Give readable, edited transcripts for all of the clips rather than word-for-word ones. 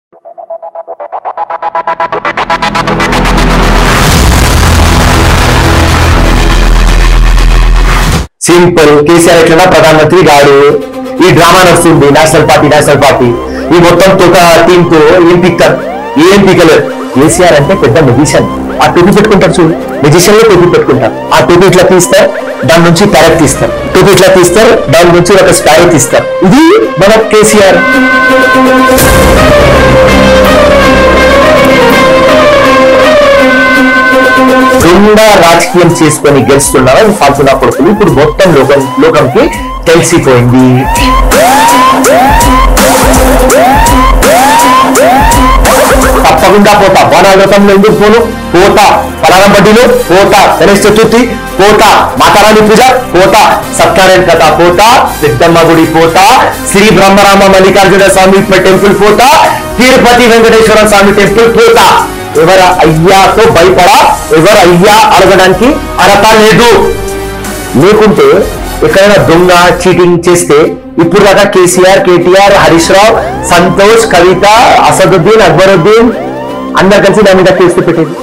Simple. KCR ఎట్లా ప్రధానమంత్రి గాడు, ఈ డ్రామా నడుస్తుంది నేషనల్ పార్టీ ఈ మొత్తం తొక టీమ్ తో ఏం పిక్తారు, ఏం పికలేరు. కేసీఆర్ అంటే పెద్ద మెజిషియన్. ఆ టోపీ పెట్టుకుంటారు చూడు, మెజిషియన్ లో టోపీ పెట్టుకుంటారు. ఆ టోపీ ఇట్లా తీస్తారు, దాని నుంచి ప్యారెట్ తీస్తారు, టోపీ ఇట్లా తీస్తారు, దాని నుంచి ఒక స్పారో తీస్తారు. ఇది మన కేసీఆర్. దొంగ రాజకీయం చేసుకొని గెలుస్తున్నారు ఫాల్తున్నా కొడుకులు. ఇప్పుడు మొత్తం లోకంకి తెలిసిపోయింది. తప్పకుండా పోతా, బోనాలోకంలో ఎందుకు పోను, పోతా పలానా బడ్డీలో, పోతా గణేష్ చతుర్థి, పోతా మాతారాణి పూజ, పోతా సత్యనారాయణ కథ, పోతా పెద్దమ్మ గుడి, పోతా శ్రీ బ్రహ్మరామ మల్లికార్జున స్వామి టెంపుల్, పోతా తిరుపతి వెంకటేశ్వర స్వామి టెంపుల్, పోతా. ఎవరు అయ్యాతో భయపడా, ఎవరు అయ్యా అడగడానికి అర్హత లేదు. లేకుంటే ఎక్కడైనా దొంగ చీటింగ్ చేస్తే ఇప్పుడు దాకా కేసీఆర్, కేటీఆర్, హరీష్ రావు, సంతోష్, కవిత, అసదుద్దీన్, అక్బరుద్దీన్ అందరు కలిసి దాని మీద కేసు పెట్టేది.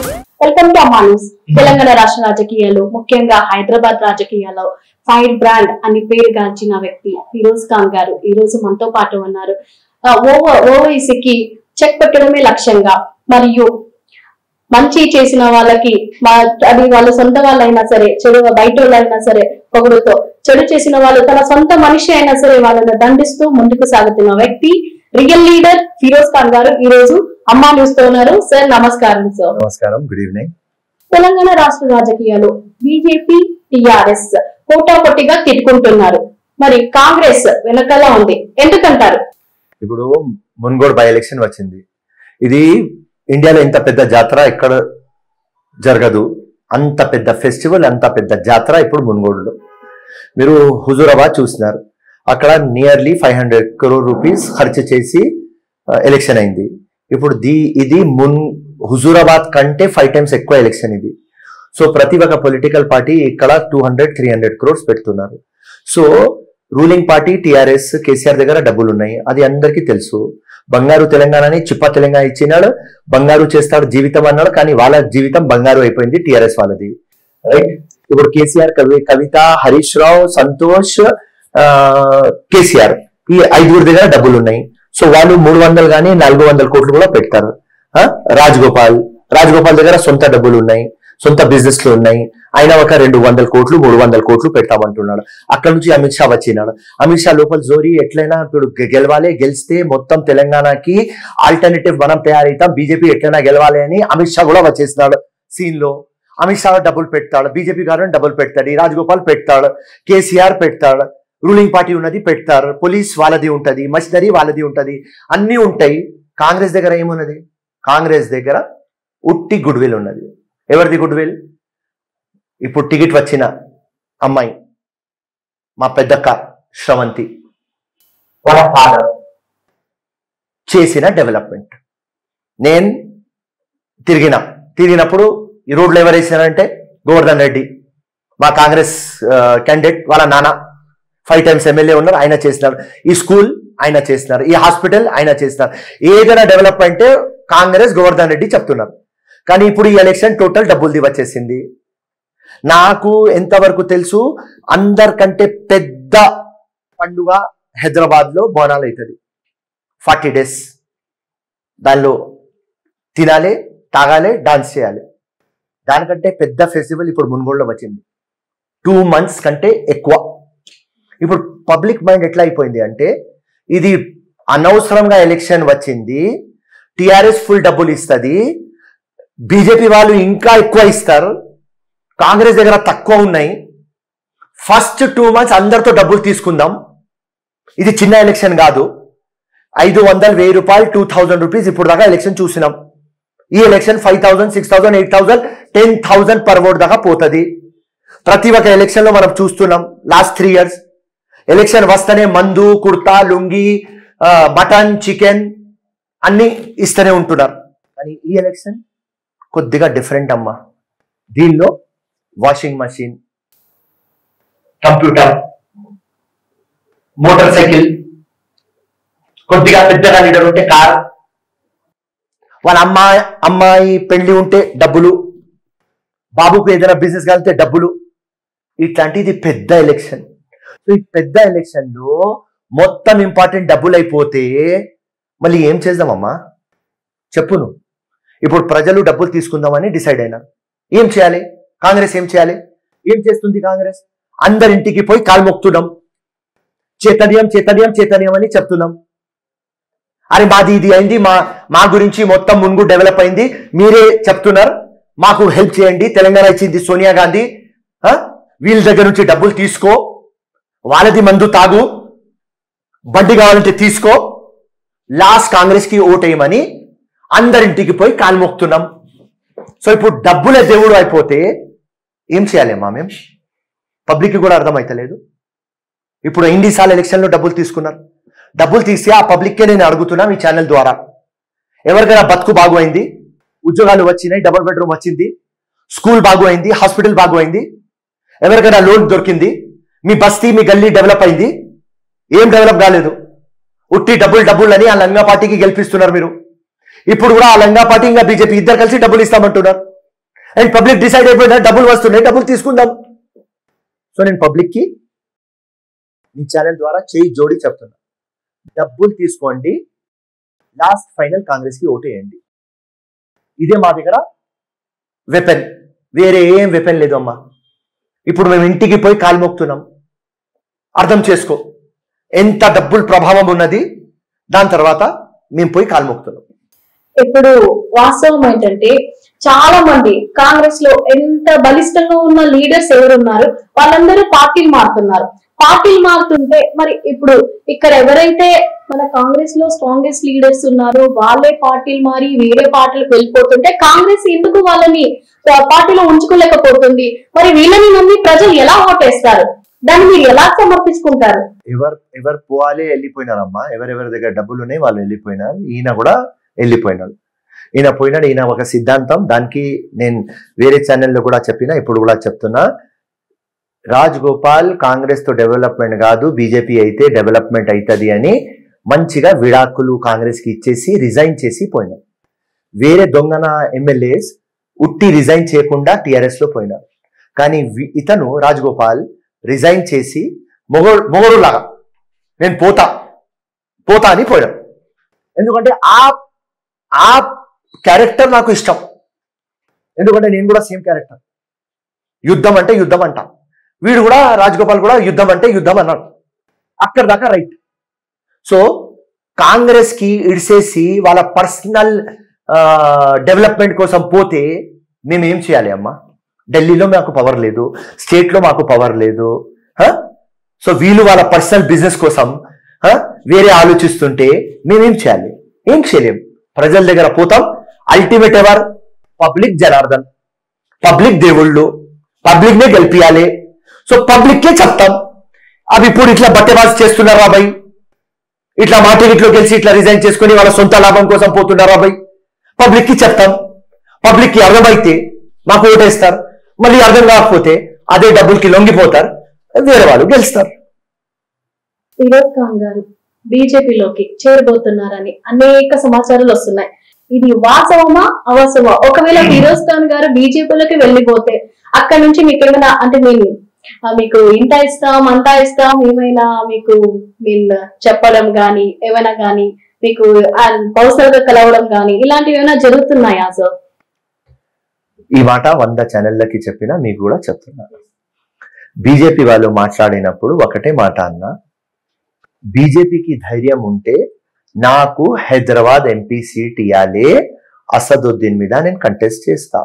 వెల్కమ్ టు అమ్మా న్యూస్. తెలంగాణ రాష్ట్ర రాజకీయాలు, ముఖ్యంగా హైదరాబాద్ రాజకీయాల్లో ఫైర్ బ్రాండ్ అని పేరు గాంచిన వ్యక్తి ఫిరోజ్ ఖాన్ గారు ఈ రోజు మనతో పాటు ఉన్నారు. ఓవైసీకి చెక్ పెట్టడమే లక్ష్యంగా, మరియు మంచి చేసిన వాళ్ళకి అది వాళ్ళ సొంత వాళ్ళైనా సరే, చెడు బయట వాళ్ళైనా సరే పొగుడుతో, చెడు చేసిన వాళ్ళు తన సొంత మనిషి అయినా సరే వాళ్ళని దండిస్తూ ముందుకు సాగుతున్న వ్యక్తి, రియల్ లీడర్ ఫిరోజ్ ఖాన్ గారు ఈ రోజు అమ్మా న్యూస్ తో ఉన్నారు. సార్ నమస్కారం. సార్ నమస్కారం, గుడ్ ఈవినింగ్. తెలంగాణ రాష్ట్ర రాజకీయాలు బీజేపీ, టీఆర్ఎస్ పోటాపోటీగా తిట్టుకుంటున్నారు. మరి కాంగ్రెస్ వెనకాల ఉంది, ఎందుకంటారు? ఇప్పుడు మున్గోడు బై ఎలక్షన్ వచ్చింది. ఇది ఇండియాలో ఇంత పెద్ద జాతర ఎక్కడ జరగదు. అంత పెద్ద ఫెస్టివల్, అంత పెద్ద జాతర ఇప్పుడు మున్గోడులో. మీరు హుజూరాబాద్ చూసినారు, అక్కడ నియర్లీ 500 crore రూపీస్ ఖర్చు చేసి ఎలక్షన్ అయింది. ఇప్పుడు ఇది హుజూరాబాద్ కంటే 5 times ఎక్కువ ఎలక్షన్ ఇది. సో ప్రతి ఒక్క పొలిటికల్ పార్టీ ఇక్కడ 200-300 crores పెడుతున్నారు. So ruling party TRS, KCR దగ్గర డబ్బులు ఉన్నాయి, అది అందరికీ తెలుసు. బంగారు తెలంగాణని చిప్ప తెలంగాణ ఇచ్చినాడు, బంగారు చేస్తాడు జీవితం అన్నాడు, కానీ వాళ్ళ జీవితం బంగారు అయిపోయింది టీఆర్ఎస్ వాళ్ళది. రైట్. ఇప్పుడు కేసీఆర్, కవిత, హరీష్ రావు, సంతోష్, కేసీఆర్ ఈ 5 దగ్గర డబ్బులు ఉన్నాయి. సో వాళ్ళు 300 కానీ 400 కోట్లు కూడా పెడతారు. రాజగోపాల్ దగ్గర సొంత డబ్బులు ఉన్నాయి, సొంత బిజినెస్లు ఉన్నాయి. ఆయన ఒక 200 కోట్లు 300 కోట్లు పెడతామంటున్నాడు. అక్కడ నుంచి అమిత్ షా వచ్చినాడు. అమిత్ షా లోపల జోరి ఎట్లయినా ఇప్పుడు గెలవాలి, గెలిస్తే మొత్తం తెలంగాణకి ఆల్టర్నేటివ్ మనం తయారైతాం, బీజేపీ ఎట్లయినా గెలవాలి అని అమిత్ షా కూడా వచ్చేసినాడు సీన్ లో. అమిత్ షా డబ్బులు పెడతాడు, బీజేపీ గారు డబ్బులు పెడతాడు, రాజగోపాల్ పెడతాడు, కేసీఆర్ పెడతాడు, రూలింగ్ పార్టీ ఉన్నది పెడతారు, పోలీస్ వాళ్ళది ఉంటది, మషినరీ వాళ్ళది ఉంటది, అన్ని ఉంటాయి. కాంగ్రెస్ దగ్గర ఏమున్నది? కాంగ్రెస్ దగ్గర ఉట్టి గుడ్ విల్ ఉన్నది. ఎవరిది గుడ్ విల్? ఇప్పుడు టికెట్ వచ్చిన అమ్మాయి మా పెద్దక్క శ్రవంతి, వాళ్ళ ఫాదర్ చేసిన డెవలప్మెంట్. నేను తిరిగినప్పుడు ఈ రోడ్లు ఎవరు వేసినారంటే గోవర్ధన్ రెడ్డి, మా కాంగ్రెస్ క్యాండిడేట్, వాళ్ళ నాన్న 5 times ఎమ్మెల్యే ఉన్నారు, ఆయన చేసినారు. ఈ స్కూల్ ఆయన చేసినారు, ఈ హాస్పిటల్ ఆయన చేసినారు. ఏదైనా డెవలప్మెంట్ కాంగ్రెస్, గోవర్ధన్ రెడ్డి చెప్తున్నారు. కానీ ఇప్పుడు ఈ ఎలక్షన్ టోటల్ డబ్బులది వచ్చేసింది. నాకు ఎంతవరకు తెలుసు, అందరికంటే పెద్ద పండుగ హైదరాబాద్ లో బోనాలు అవుతుంది. 40 days దానిలో తినాలి, తాగాలి, డాన్స్ చేయాలి. దానికంటే పెద్ద ఫెస్టివల్ ఇప్పుడు మున్గోడులో వచ్చింది. 2 months కంటే ఎక్కువ. ఇప్పుడు పబ్లిక్ మైండ్ ఎట్లా అయిపోయింది అంటే, ఇది అనవసరంగా ఎలక్షన్ వచ్చింది, టిఆర్ఎస్ ఫుల్ డబ్బులు ఇస్తుంది, బీజేపీ వాళ్ళు ఇంకా ఎక్కువ ఇస్తారు, కాంగ్రెస్ దగ్గర తక్కువ ఉన్నాయి, ఫస్ట్ 2 months అందరితో డబ్బులు తీసుకుందాం. ఇది చిన్న ఎలక్షన్ కాదు. 500, 1000 రూపాయలు, 2000 రూపీస్ ఇప్పుడు దాకా ఎలక్షన్ చూసినాం. ఈ ఎలక్షన్ 5000, 6000, 8000, 10,000 per vote దాకా పోతుంది. ప్రతి ఒక్క ఎలక్షన్ లో మనం చూస్తున్నాం. లాస్ట్ 3 years ఎలక్షన్ వస్తేనే మందు, కుర్తా, లుంగి, మటన్, చికెన్ అన్ని ఇస్తూనే ఉంటున్నారు. కానీ ఈ ఎలక్షన్ కొద్దిగా డిఫరెంట్ అమ్మా. దీనిలో washing machine, computer, motor cycle, కొద్దిగా పెద్దగా లీడర్ ఉంటే కార్, వాళ్ళ అమ్మాయి పెళ్లి ఉంటే డబ్బులు, బాబుకు ఏదైనా బిజినెస్ కలిగితే డబ్బులు. ఇట్లాంటిది పెద్ద ఎలక్షన్. సో ఈ పెద్ద ఎలక్షన్ లో మొత్తం ఇంపార్టెంట్ డబ్బులు అయిపోతే మళ్ళీ ఏం చేద్దామమ్మా చెప్పును. ఇప్పుడు ప్రజలు డబ్బులు తీసుకుందామని డిసైడ్ అయినారు. ఏం చేయాలి? కాంగ్రెస్ ఏం చేయాలి? ఏం చేస్తుంది కాంగ్రెస్? అందరింటికి పోయి కాలు మొక్కుతున్నాం, చైతన్యం చైతన్యం చైతన్యం అని చెప్తున్నాం. అరే మాది ఇది అయింది, మా గురించి మొత్తం మున్గు డెవలప్ అయింది, మీరే చెప్తున్నారు, మాకు హెల్ప్ చేయండి. తెలంగాణ ఇచ్చింది సోనియా గాంధీ, వీళ్ళ దగ్గర నుంచి డబ్బులు తీసుకో, వాళ్ళది మందు తాగు, బండి కావాలంటే తీసుకో, లాస్ట్ కాంగ్రెస్ కి ఓటేయమని అందరింటికి పోయి కాలు మొక్కుతున్నాం. సో ఇప్పుడు డబ్బుల దేవుడు అయిపోతే ఏం చేయాలేమ్మా మేము? పబ్లిక్ కూడా అర్థమైతలేదు. ఇప్పుడు ఎన్నిసార్లు ఎలక్షన్లో డబ్బులు తీసుకున్నారు? డబ్బులు తీసి ఆ పబ్లిక్కే నేను అడుగుతున్నా మీ ఛానల్ ద్వారా, ఎవరికైనా బతుకు బాగు అయింది, ఉద్యోగాలు వచ్చినాయి, డబుల్ బెడ్రూమ్ వచ్చింది, స్కూల్ బాగు అయింది, హాస్పిటల్ బాగు అయింది, ఎవరికైనా లోన్ దొరికింది, మీ బస్తీ మీ గల్లీ డెవలప్ అయింది? ఏం డెవలప్ కాలేదు. ఉట్టి డబ్బులు అని ఆ లంగా పార్టీకి గెలిపిస్తున్నారు మీరు. ఇప్పుడు కూడా ఆ లంగా పార్టీ ఇంకా బీజేపీ ఇద్దరు కలిసి డబ్బులు ఇస్తామంటున్నారు. అండ్ పబ్లిక్ డిసైడ్ అయిపోయినా డబ్బులు వస్తున్నాయి, డబ్బులు తీసుకుందాం. సో నేను పబ్లిక్ కి మీ ఛానల్ ద్వారా చేయి జోడి చెప్తున్నా, డబ్బులు తీసుకోండి, లాస్ట్ ఫైనల్ కాంగ్రెస్ కి ఓటేయండి. ఇదే మా దగ్గర వెపన్, వేరే ఏం వెపన్ లేదు అమ్మా. ఇప్పుడు మేము ఇంటికి పోయి కాలు మొక్కుతున్నాం. అర్థం చేసుకో ఎంత డబ్బులు ప్రభావం ఉన్నది. దాని తర్వాత మేము పోయి కాలు మొక్కుతున్నాం. ఇప్పుడు వాస్తవం ఏంటంటే చాలా మంది కాంగ్రెస్ లో ఎంత బలిష్టంగా ఉన్న లీడర్స్ ఎవరున్నారు వాళ్ళందరూ పార్టీలు మారుతున్నారు. పార్టీలు మారుతుంటే మరి ఇప్పుడు ఇక్కడ ఎవరైతే మన కాంగ్రెస్ లో స్ట్రాంగెస్ట్ లీడర్స్ ఉన్నారో వాళ్ళే పార్టీలు మారి వేరే పార్టీలకు వెళ్ళిపోతుంటే కాంగ్రెస్ ఎందుకు వాళ్ళని పార్టీలో ఉంచుకోలేకపోతుంది? మరి వీళ్ళని నమ్మి ప్రజలు ఎలా ఓటేస్తారు? దాన్ని మీరు ఎలా సమర్పించుకుంటారు? ఎవరు పోవాలి వెళ్ళిపోయినారమ్మా. ఎవరెవరి దగ్గర డబ్బులు ఉన్నాయి వాళ్ళు వెళ్ళిపోయినారు. ఈయన కూడా వెళ్ళిపోయినాడు. ఈయన పోయినాడు. ఈయన ఒక సిద్ధాంతం, దానికి నేను వేరే ఛానల్లో కూడా చెప్పినా, ఇప్పుడు కూడా చెప్తున్నా. రాజ్ గోపాల్ కాంగ్రెస్ తో డెవలప్మెంట్ కాదు, బీజేపీ అయితే డెవలప్మెంట్ అవుతుంది అని మంచిగా విడాకులు కాంగ్రెస్ కి ఇచ్చేసి రిజైన్ చేసి పోయినారు. వేరే దొంగన ఎమ్మెల్యేస్ ఉట్టి రిజైన్ చేయకుండా టిఆర్ఎస్ లో పోయినారు. కానీ ఇతను రాజ్ గోపాల్ రిజైన్ చేసి మొగడు లాగా నేను పోతా అని పోయాడు. ఎందుకంటే ఆ క్యారెక్టర్ నాకు ఇష్టం. ఎందుకంటే నేను కూడా సేమ్ క్యారెక్టర్. యుద్ధం అంటే యుద్ధం అంట. వీడు కూడా రాజగోపాల్ కూడా యుద్ధం అంటే యుద్ధం అన్నాడు. అక్కడ దాకా రైట్. సో కాంగ్రెస్ కి ఇడిసేసి వాళ్ళ పర్సనల్ డెవలప్మెంట్ కోసం పోతే మేమేం చేయాలి అమ్మా? ఢిల్లీలో మాకు పవర్ లేదు, స్టేట్ లో మాకు పవర్ లేదు. సో వీళ్ళు వాళ్ళ పర్సనల్ బిజినెస్ కోసం వేరే ఆలోచిస్తుంటే మేమేం చేయాలి? ఏం చేయలేం. ప్రజల దగ్గర పోతాం. Ultimate ever? Public Janardhan, public దేవుళ్ళు, పబ్లిక్ నే గెలిపియాలి. సో పబ్లిక్ కే చెప్తాం, అవి ఇప్పుడు ఇట్లా బట్టెబాజీ చేస్తున్నారు రాబాయ్, ఇట్లా మా టికెట్లో గెలిచి ఇట్లా రిజైన్ చేసుకుని వాళ్ళ సొంత లాభం కోసం పోతున్నారు రాబాయ్. పబ్లిక్ కి చెప్తాం. పబ్లిక్ కి అర్థమైతే మాకు ఓటేస్తారు. మళ్ళీ అర్థం కాకపోతే అదే డబ్బులకి లొంగిపోతారు, వేరే వాళ్ళు గెలుస్తారు. ఫిరోజ్ ఖాన్ గారు బీజేపీలోకి చేరబోతున్నారని అనేక సమాచారాలు వస్తున్నాయి. ఇది వాస్తవమా అవాస్తవమా? ఒకవేళ ఫిరోజ్ ఖాన్ గారు బీజేపీలోకి వెళ్ళిపోతే అక్కడ నుంచి మీకు ఏమైనా అంటే మీకు ఇంత ఇస్తాం అంతా ఇస్తాం ఏమైనా మీకు చెప్పడం గాని ఏమైనా గాని మీకు పర్సనల్ గా కలవడం గాని ఇలాంటివి ఏమైనా జరుగుతున్నాయా సార్? ఈ మాట 100 ఛానళ్ళకి చెప్పినా మీకు కూడా చెప్తున్నా. బీజేపీ వాళ్ళు మాట్లాడినప్పుడు ఒకటే మాట అన్నా, బీజేపీకి ధైర్యం ఉంటే నాకు హైదరాబాద్ ఎంపీ సీట్ ఇవ్వాలి, అసదుద్దీన్ మీద నేను కంటెస్ట్ చేస్తా.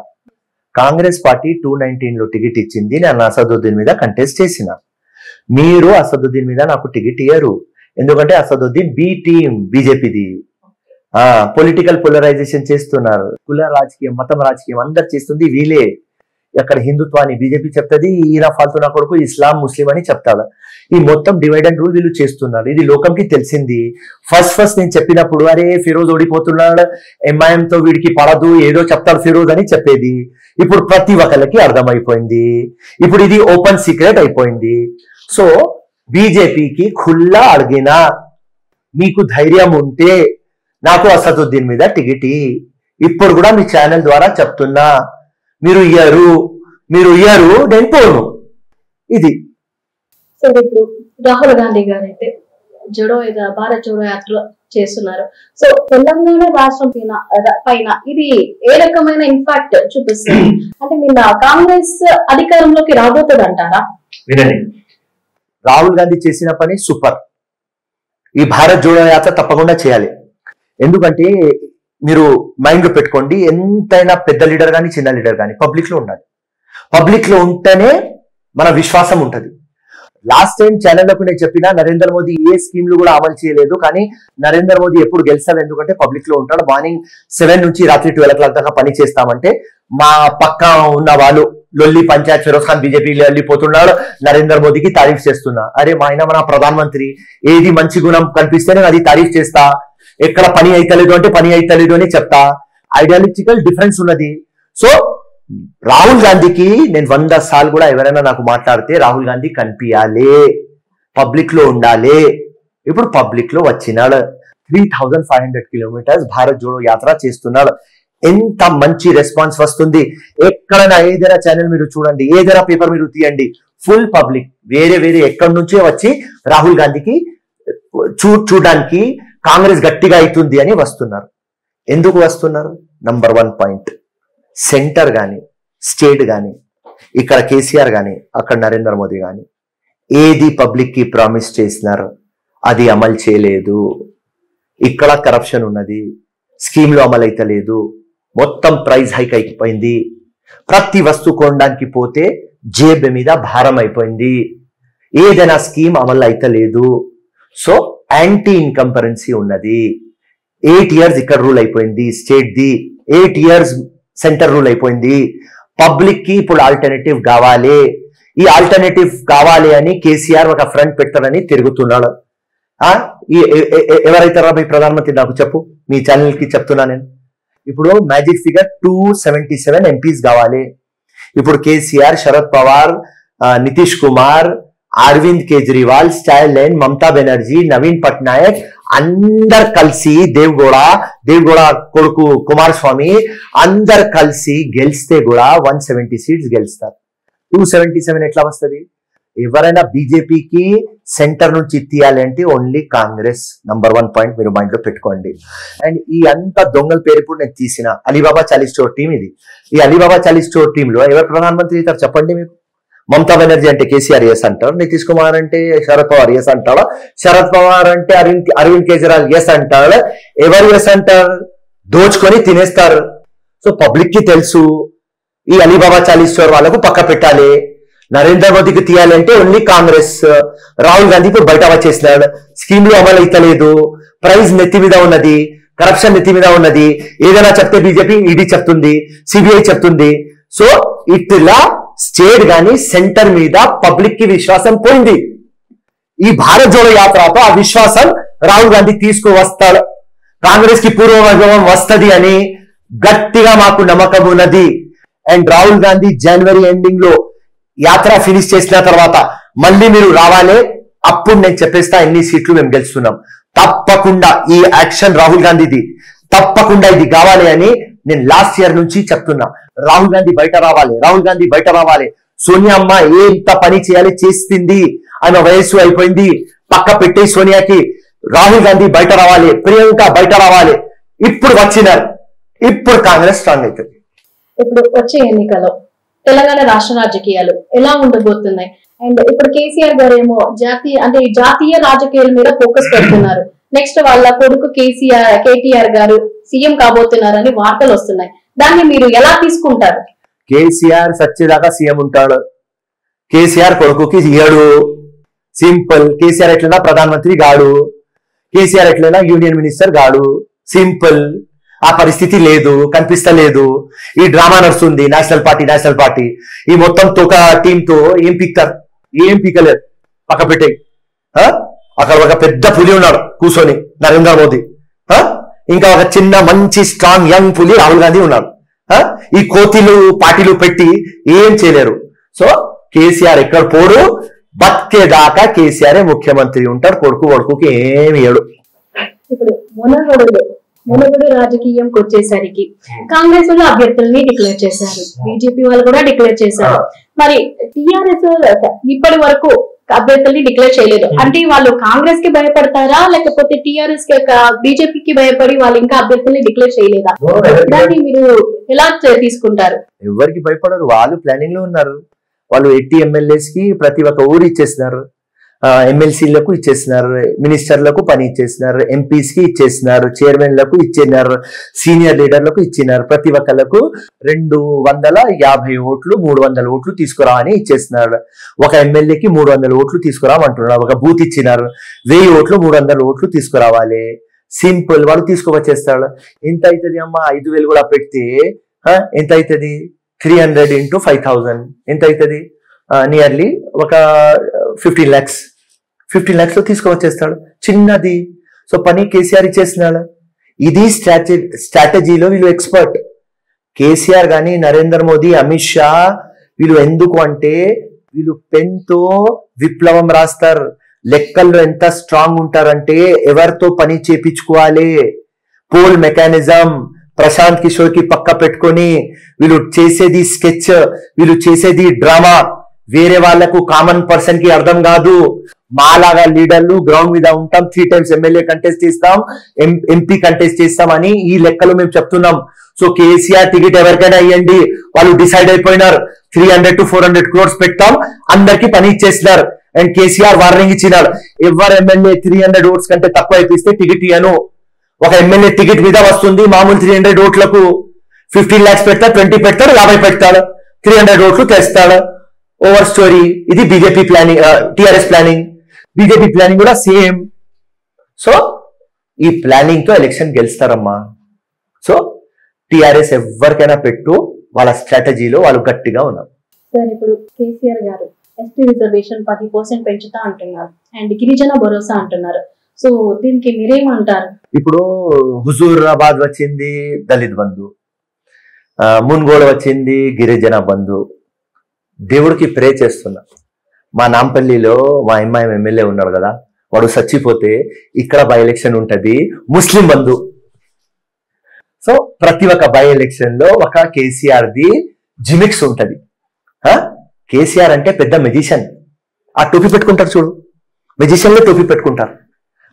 కాంగ్రెస్ పార్టీ 219లో టికెట్ ఇచ్చింది, నేను అసదుద్దీన్ మీద కంటెస్ట్ చేసిన. మీరు అసదుద్దీన్ మీద నాకు టికెట్ ఇయ్యరు. ఎందుకంటే అసదుద్దీన్ బి టీం బీజేపీది. పొలిటికల్ పోలరైజేషన్ చేస్తున్నారు. కుల రాజకీయం, మతం రాజకీయం అందరు చేస్తుంది వీలే. అక్కడ హిందుత్వాన్ని బీజేపీ చెప్తుంది, ఈయన ఫాల్తు నా కొడుకు ఇస్లాం ముస్లిం అని చెప్తాడు. ఈ మొత్తం డివైడ్ అండ్ రూల్ వీళ్ళు చేస్తున్నారు. ఇది లోకంకి తెలిసింది. ఫస్ట్ నేను చెప్పినప్పుడు అరే ఫిరోజ్ ఓడిపోతున్నాడు, ఎంఐఎం తో వీడికి పడదు, ఏదో చెప్తాడు ఫిరోజ్ అని చెప్పేది. ఇప్పుడు ప్రతి ఒక్కరికి అర్థమైపోయింది. ఇప్పుడు ఇది ఓపెన్ సీక్రెట్ అయిపోయింది. సో బీజేపీకి ఖుల్లా అడిగినా, మీకు ధైర్యం ఉంటే నాకు అసదుద్దీన్ మీద టికెట్ ఇప్పుడు కూడా మీ ఛానల్ ద్వారా చెప్తున్నా, మీరు ఇయ్యరు నేను పోను. ఇది సరే, ఇప్పుడు రాహుల్ గాంధీ గారు అయితే భారత్ జోడో యాత్ర చేస్తున్నారు. సో తెలంగాణ రాష్ట్రం పైన ఇది ఏ రకమైన ఇంపాక్ట్ చూపిస్తుంది? అంటే నిన్న కాంగ్రెస్ అధికారంలోకి రాబోతుంది అంటారా? వినండి, రాహుల్ గాంధీ చేసిన పని సూపర్. ఈ భారత్ జోడో యాత్ర తప్పకుండా చేయాలి. ఎందుకంటే మీరు మైండ్ లో పెట్టుకోండి, ఎంతైనా పెద్ద లీడర్ కానీ చిన్న లీడర్ కానీ పబ్లిక్ లో ఉండాలి. పబ్లిక్ లో ఉంటేనే మన విశ్వాసం ఉంటది. లాస్ట్ టైం ఛానల్లకు నేను చెప్పిన నరేంద్ర మోదీ ఏ స్కీమ్లు కూడా అమలు చేయలేదు, కానీ నరేంద్ర మోదీ ఎప్పుడు గెలిచారు, ఎందుకంటే పబ్లిక్ లో ఉంటాడు. మార్నింగ్ 7 నుంచి రాత్రి 12 o'clock దాకా పని చేస్తామంటే మా పక్క ఉన్న వాళ్ళు లొల్లి పంచాయత్ ఫిరోజ్ ఖాన్ బీజేపీ వెళ్ళిపోతున్నాడు, నరేంద్ర మోదీకి తారీఫ్ చేస్తున్నా. అరే మా ఆయన మన ప్రధానమంత్రి, ఏది మంచి గుణం కనిపిస్తే నేను అది తారీఫ్ చేస్తా, ఎక్కడ పని అయితలేదు అంటే పని అయితలేదు అని చెప్తా. ఐడియాలజికల్ డిఫరెన్స్ ఉన్నది. సో రాహుల్ గాంధీకి నేను 100 సార్లు కూడా ఎవరైనా నాకు మాట్లాడితే రాహుల్ గాంధీ కనిపించాలి, పబ్లిక్ లో ఉండాలి. ఇప్పుడు పబ్లిక్ లో వచ్చినాడు, 3500 కిలోమీటర్స్ భారత్ జోడో యాత్ర చేస్తున్నాడు. ఎంత మంచి రెస్పాన్స్ వస్తుంది. ఎక్కడైనా ఏదైనా ఛానల్ మీరు చూడండి, ఏదైనా పేపర్ మీరు తీయండి, ఫుల్ పబ్లిక్ వేరే ఎక్కడి నుంచే వచ్చి రాహుల్ గాంధీకి చూడడానికి కాంగ్రెస్ గట్టిగా అవుతుంది అని వస్తున్నారు. ఎందుకు వస్తున్నారు? నంబర్ 1 పాయింట్, సెంటర్ గాని స్టేట్ గాని, ఇక్కడ కేసీఆర్ గాని అక్కడ నరేంద్ర మోదీ గాని ఏది పబ్లిక్ కి ప్రామిస్ చేసినారు అది అమలు చేయలేదు. ఇక్కడ కరప్షన్ ఉన్నది, స్కీమ్లు అమలు అయితలేదు, మొత్తం ప్రైస్ హైక్ అయిపోయింది, ప్రతి వస్తువు కొనడానికి పోతే జేబు మీద భారం అయిపోయింది, ఏదైనా స్కీమ్ అమలు అయితలేదు. సో యాంటీ ఇన్కంపరెన్సీ ఉన్నది. 8 years ఇక్కడ రూల్ అయిపోయింది state the, 8 years centre rule అయిపోయింది. పబ్లిక్ కి ఇప్పుడు ఆల్టర్నేటివ్ కావాలి. ఈ ఆల్టర్నేటివ్ కావాలి అని కేసీఆర్ ఒక ఫ్రంట్ పెడతారని తిరుగుతున్నాడు. ఎవరైతారా మీ ప్రధానమంత్రి నాకు చెప్పు, మీ ఛానల్ కి చెప్తున్నా నేను. ఇప్పుడు మ్యాజిక్ ఫిగర్ 277 ఎంపీస్ కావాలి. ఇప్పుడు కేసీఆర్, శరద్ పవార్, నితీష్ కుమార్, అరవింద్ కేజ్రీవాల్, స్టాలిన్, మమతా బెనర్జీ, నవీన్ పట్నాయక్ అందరు కలిసి దేవగౌడ కొడుకు కుమారస్వామి అందరు కలిసి గెలిస్తే కూడా 170 seats గెలుస్తారు. 277 ఎట్లా వస్తుంది? ఎవరైనా బీజేపీకి సెంటర్ నుంచి తీయాలంటే ఓన్లీ కాంగ్రెస్. నంబర్ 1 పాయింట్ మీరు మైండ్ లో పెట్టుకోండి. అండ్ ఈ అంత దొంగల పేరు ఇప్పుడు నేను తీసిన అలీబాబా 40 స్టోర్ టీం ఇది. ఈ అలీబాబా 40 స్టోర్ టీమ్ లో ఎవరు ప్రధానమంత్రి అవుతారు చెప్పండి మీకు? మమతా బెనర్జీ అంటే కేసీఆర్ ఎస్ అంటారు, నితీష్ కుమార్ అంటే శరద్ పవార్ ఎస్ అంటాడు, శరద్ పవార్ అంటే అరవింద్ కేజ్రీవాల్ ఎస్ అంటాడు. ఎవరు ఎస్ అంటారు? దోచుకొని తినేస్తారు. సో పబ్లిక్ కి తెలుసు ఈ అలీబాబా 40 స్టోర్ వాళ్ళకు పక్క పెట్టాలి. నరేంద్ర మోదీకి తీయాలంటే ఓన్లీ కాంగ్రెస్. రాహుల్ గాంధీ ఇప్పుడు బయట వచ్చేసినాడు, స్కీమ్లు అమలు అయితలేదు, ప్రైజ్ నెత్తి మీద ఉన్నది, కరప్షన్ నెత్తి మీద ఉన్నది. ఏదైనా చెప్తే బీజేపీ ఈడీ చెప్తుంది, సిబిఐ చెప్తుంది. సో ఇట్లా స్టేట్ గాని సెంటర్ మీద పబ్లిక్ కి విశ్వాసం పోయింది. ఈ భారత్ జోడో యాత్రతో ఆ విశ్వాసం రాహుల్ గాంధీ తీసుకువస్తాడు, కాంగ్రెస్ కి పూర్వవైభవం వస్తది అని గట్టిగా మాకు నమ్మకం ఉన్నది. And Rahul Gandhi January ending లో యాత్ర ఫినిష్ చేసిన తర్వాత మళ్ళీ మీరు రావాలి, అప్పుడు నేను చెప్పేస్తా ఎన్ని సీట్లు మేము గెలుస్తున్నాం. తప్పకుండా ఈ యాక్షన్ రాహుల్ గాంధీది, తప్పకుండా ఇది కావాలి అని నేను లాస్ట్ ఇయర్ నుంచి చెప్తున్నా. రాహుల్ గాంధీ బయట రావాలి, రాహుల్ గాంధీ బయట రావాలి. సోనియా అమ్మ ఎంత పని చేయాలి చేస్తుంది, ఆమె వయస్సు అయిపోయింది, పక్క పెట్టి సోనియాకి. రాహుల్ గాంధీ బయట రావాలి, ప్రియాంక బయట రావాలి. ఇప్పుడు వచ్చినారు, ఇప్పుడు కాంగ్రెస్ స్ట్రాంగ్ అవుతుంది. ఇప్పుడు వచ్చే ఎన్నికలో తెలంగాణ రాష్ట్ర రాజకీయాలు ఎలా ఉండబోతున్నాయి? అండ్ ఇప్పుడు కేసీఆర్ గారు ఏమో జాతీయ రాజకీయాల మీద ఫోకస్ పెడుతున్నారు. నెక్స్ట్ వాళ్ళ కొడుకు కేటీఆర్ గారు సీఎం కాబోతున్నారని వార్తలు వస్తున్నాయి. దాన్ని మీరు ఎలా తీసుకుంటారు? కేసీఆర్ సచ్చేదాకా సీఎం ఉంటాడు, కేసీఆర్ కొడుకుకి ఇయ్యడు. సింపుల్. కేసీఆర్ ఎట్లైనా ప్రధానమంత్రి గాడు, కేసీఆర్ ఎట్లైనా యూనియన్ మినిస్టర్ గాడు. సింపుల్. ఆ పరిస్థితి లేదు, కనిపిస్తలేదు. ఈ డ్రామా నడుస్తుంది, నేషనల్ పార్టీ. ఈ మొత్తం తోక టీంతో ఏం పీక్తారు? ఏం పీకలేరు. పక్క పెట్టే అక్కడ ఒక పెద్ద పులి ఉన్నాడు కూర్చొని, నరేంద్ర మోదీ. ఇంకా ఒక చిన్న మంచి స్ట్రాంగ్ యంగ్ పులి రాహుల్ గాంధీ ఉన్నాడు. ఈ కోతిలు పార్టీలు పెట్టి ఏం చేయలేరు. సో కేసీఆర్ ఎక్కడ పోడు, బతికేదాకా కేసీఆర్ ముఖ్యమంత్రి ఉంటాడు. కొడుకుకి ఏమి ఇయ్యడు. ఇప్పుడు మునగడులు మునుగోడు రాజకీయంకి వచ్చేసరికి కాంగ్రెస్ వాళ్ళు అభ్యర్థుల్ని డిక్లేర్ చేశారు, బీజేపీ వాళ్ళు కూడా డిక్లేర్ చేశారు. మరి టిఆర్ఎస్ ఇప్పటి వరకు అభ్యర్థుల్ని డిక్లేర్ చేయలేదు. అంటే వాళ్ళు కాంగ్రెస్ కి భయపడతారా, లేకపోతే టిఆర్ఎస్ కి బీజేపీకి భయపడి వాళ్ళు ఇంకా అభ్యర్థుల్ని డిక్లేర్ చేయలేదా? దాన్ని మీరు ఎలా తీసుకుంటారు? ఎవరికి భయపడరు, వాళ్ళు ప్లానింగ్ లో ఉన్నారు. వాళ్ళు 80 MLAs కి ప్రతి ఒక్క ఊరు ఇచ్చేస్తున్నారు, ఎమ్మెల్సీలకు ఇచ్చేస్తున్నారు, మినిస్టర్లకు పని ఇచ్చేస్తున్నారు, ఎంపీస్ కి ఇచ్చేస్తున్నారు, చైర్మన్లకు ఇచ్చినారు, సీనియర్ లీడర్లకు ఇచ్చినారు. ప్రతి ఒక్కళ్ళకు 250 ఓట్లు 300 ఓట్లు తీసుకురా అని ఇచ్చేస్తున్నారు. ఒక ఎమ్మెల్యేకి 300 ఓట్లు తీసుకురామంటున్నారు. ఒక బూత్ ఇచ్చినారు, 1000 ఓట్లు 300 ఓట్లు తీసుకురావాలి. సింపుల్, వాడు తీసుకువచ్చేస్తాడు. ఎంత అవుతుంది అమ్మా? 5000 కూడా పెడితే ఎంత అవుతుంది? 300 into 5000 ఎంత అవుతుంది? నియర్లీ ఒక 15 lakhs. 15 lakhs లో తీసుకువచ్చేస్తాడు, చిన్నది. సో పని కేసీఆర్ ఇచ్చేస్తున్నాడు. ఇది స్ట్రాటజీలో వీళ్ళు ఎక్స్పర్ట్. కేసీఆర్ కానీ నరేంద్ర మోదీ, అమిత్ షా వీళ్ళు ఎందుకు అంటే వీళ్ళు పెన్తో విప్లవం రాస్తారు. లెక్కల్లో ఎంత స్ట్రాంగ్ ఉంటారంటే ఎవరితో పని చేపించుకోవాలి, పోల్ మెకానిజం, ప్రశాంత్ కిషోర్ కి పక్క పెట్టుకొని వీళ్ళు చేసేది స్కెచ్, వీళ్ళు చేసేది డ్రామా. వేరే వాళ్లకు, కామన్ పర్సన్ కి అర్థం కాదు. మాలాగా లీడర్లు గ్రౌండ్ మీద ఉంటాం, 3 times ఎమ్మెల్యే కంటెస్ట్ చేస్తాం, ఎంపీ కంటెస్ట్ చేస్తాం అని ఈ లెక్కలు మేము చెప్తున్నాం. సో కేసీఆర్ టికెట్ ఎవరికైనా ఇవ్వండి, వాళ్ళు డిసైడ్ అయిపోయినారు. 300 to 400 crores పెట్టాం, అందరికి పని ఇచ్చేసినారు. అండ్ కేసీఆర్ వార్నింగ్ ఇచ్చినాడు, ఎవరు ఎమ్మెల్యే 300 ఓట్స్ కంటే తక్కువ అయిపిస్తే టికెట్ ఇయ్యను. ఒక ఎమ్మెల్యే టికెట్ మీద వస్తుంది మామూలు 300 ఓట్లకు 15 lakhs పెడతాడు, 20 పెడతాడు, 50 పెడతాడు, 300 ఓట్లు తెస్తాడు. Over story. ఇది BJP planning, TRS planning. BJP planning కూడా సేమ్. సో ఈ ప్లానింగ్ తో ఎలక్షన్ గెలుస్తారమ్మా. సో టిఆర్ఎస్ ఎవరికైనా పెట్టు, వాళ్ళ స్ట్రాటజీలో వాళ్ళు గట్టిగా ఉన్నారు. సార్ ఇప్పుడు కేసీఆర్ గారు ఎస్టీ రిజర్వేషన్ 10% పెంచుతా అంటున్నారు, అండ్ గిరిజన భరోసా అంటున్నారు. సో దీనికి మీరేమంటారు? ఇప్పుడు హుజూరాబాద్ వచ్చింది దళిత్ బంధు, మున్గోడు వచ్చింది గిరిజన బంధు. దేవుడికి ప్రే చేస్తున్నా. మా నాంపల్లిలో మా ఎంఐఎం ఎమ్మెల్యే ఉన్నాడు కదా, వాడు చచ్చిపోతే ఇక్కడ బై ఎలక్షన్ ఉంటది, ముస్లిం బంధు. సో ప్రతి ఒక్క బై ఎలక్షన్ లో ఒక కేసీఆర్ ది జిమిక్స్ ఉంటది. కేసీఆర్ అంటే పెద్ద మెజిషియన్. ఆ టోపీ పెట్టుకుంటారు చూడు, మెజిషియన్ లో టోపీ పెట్టుకుంటారు.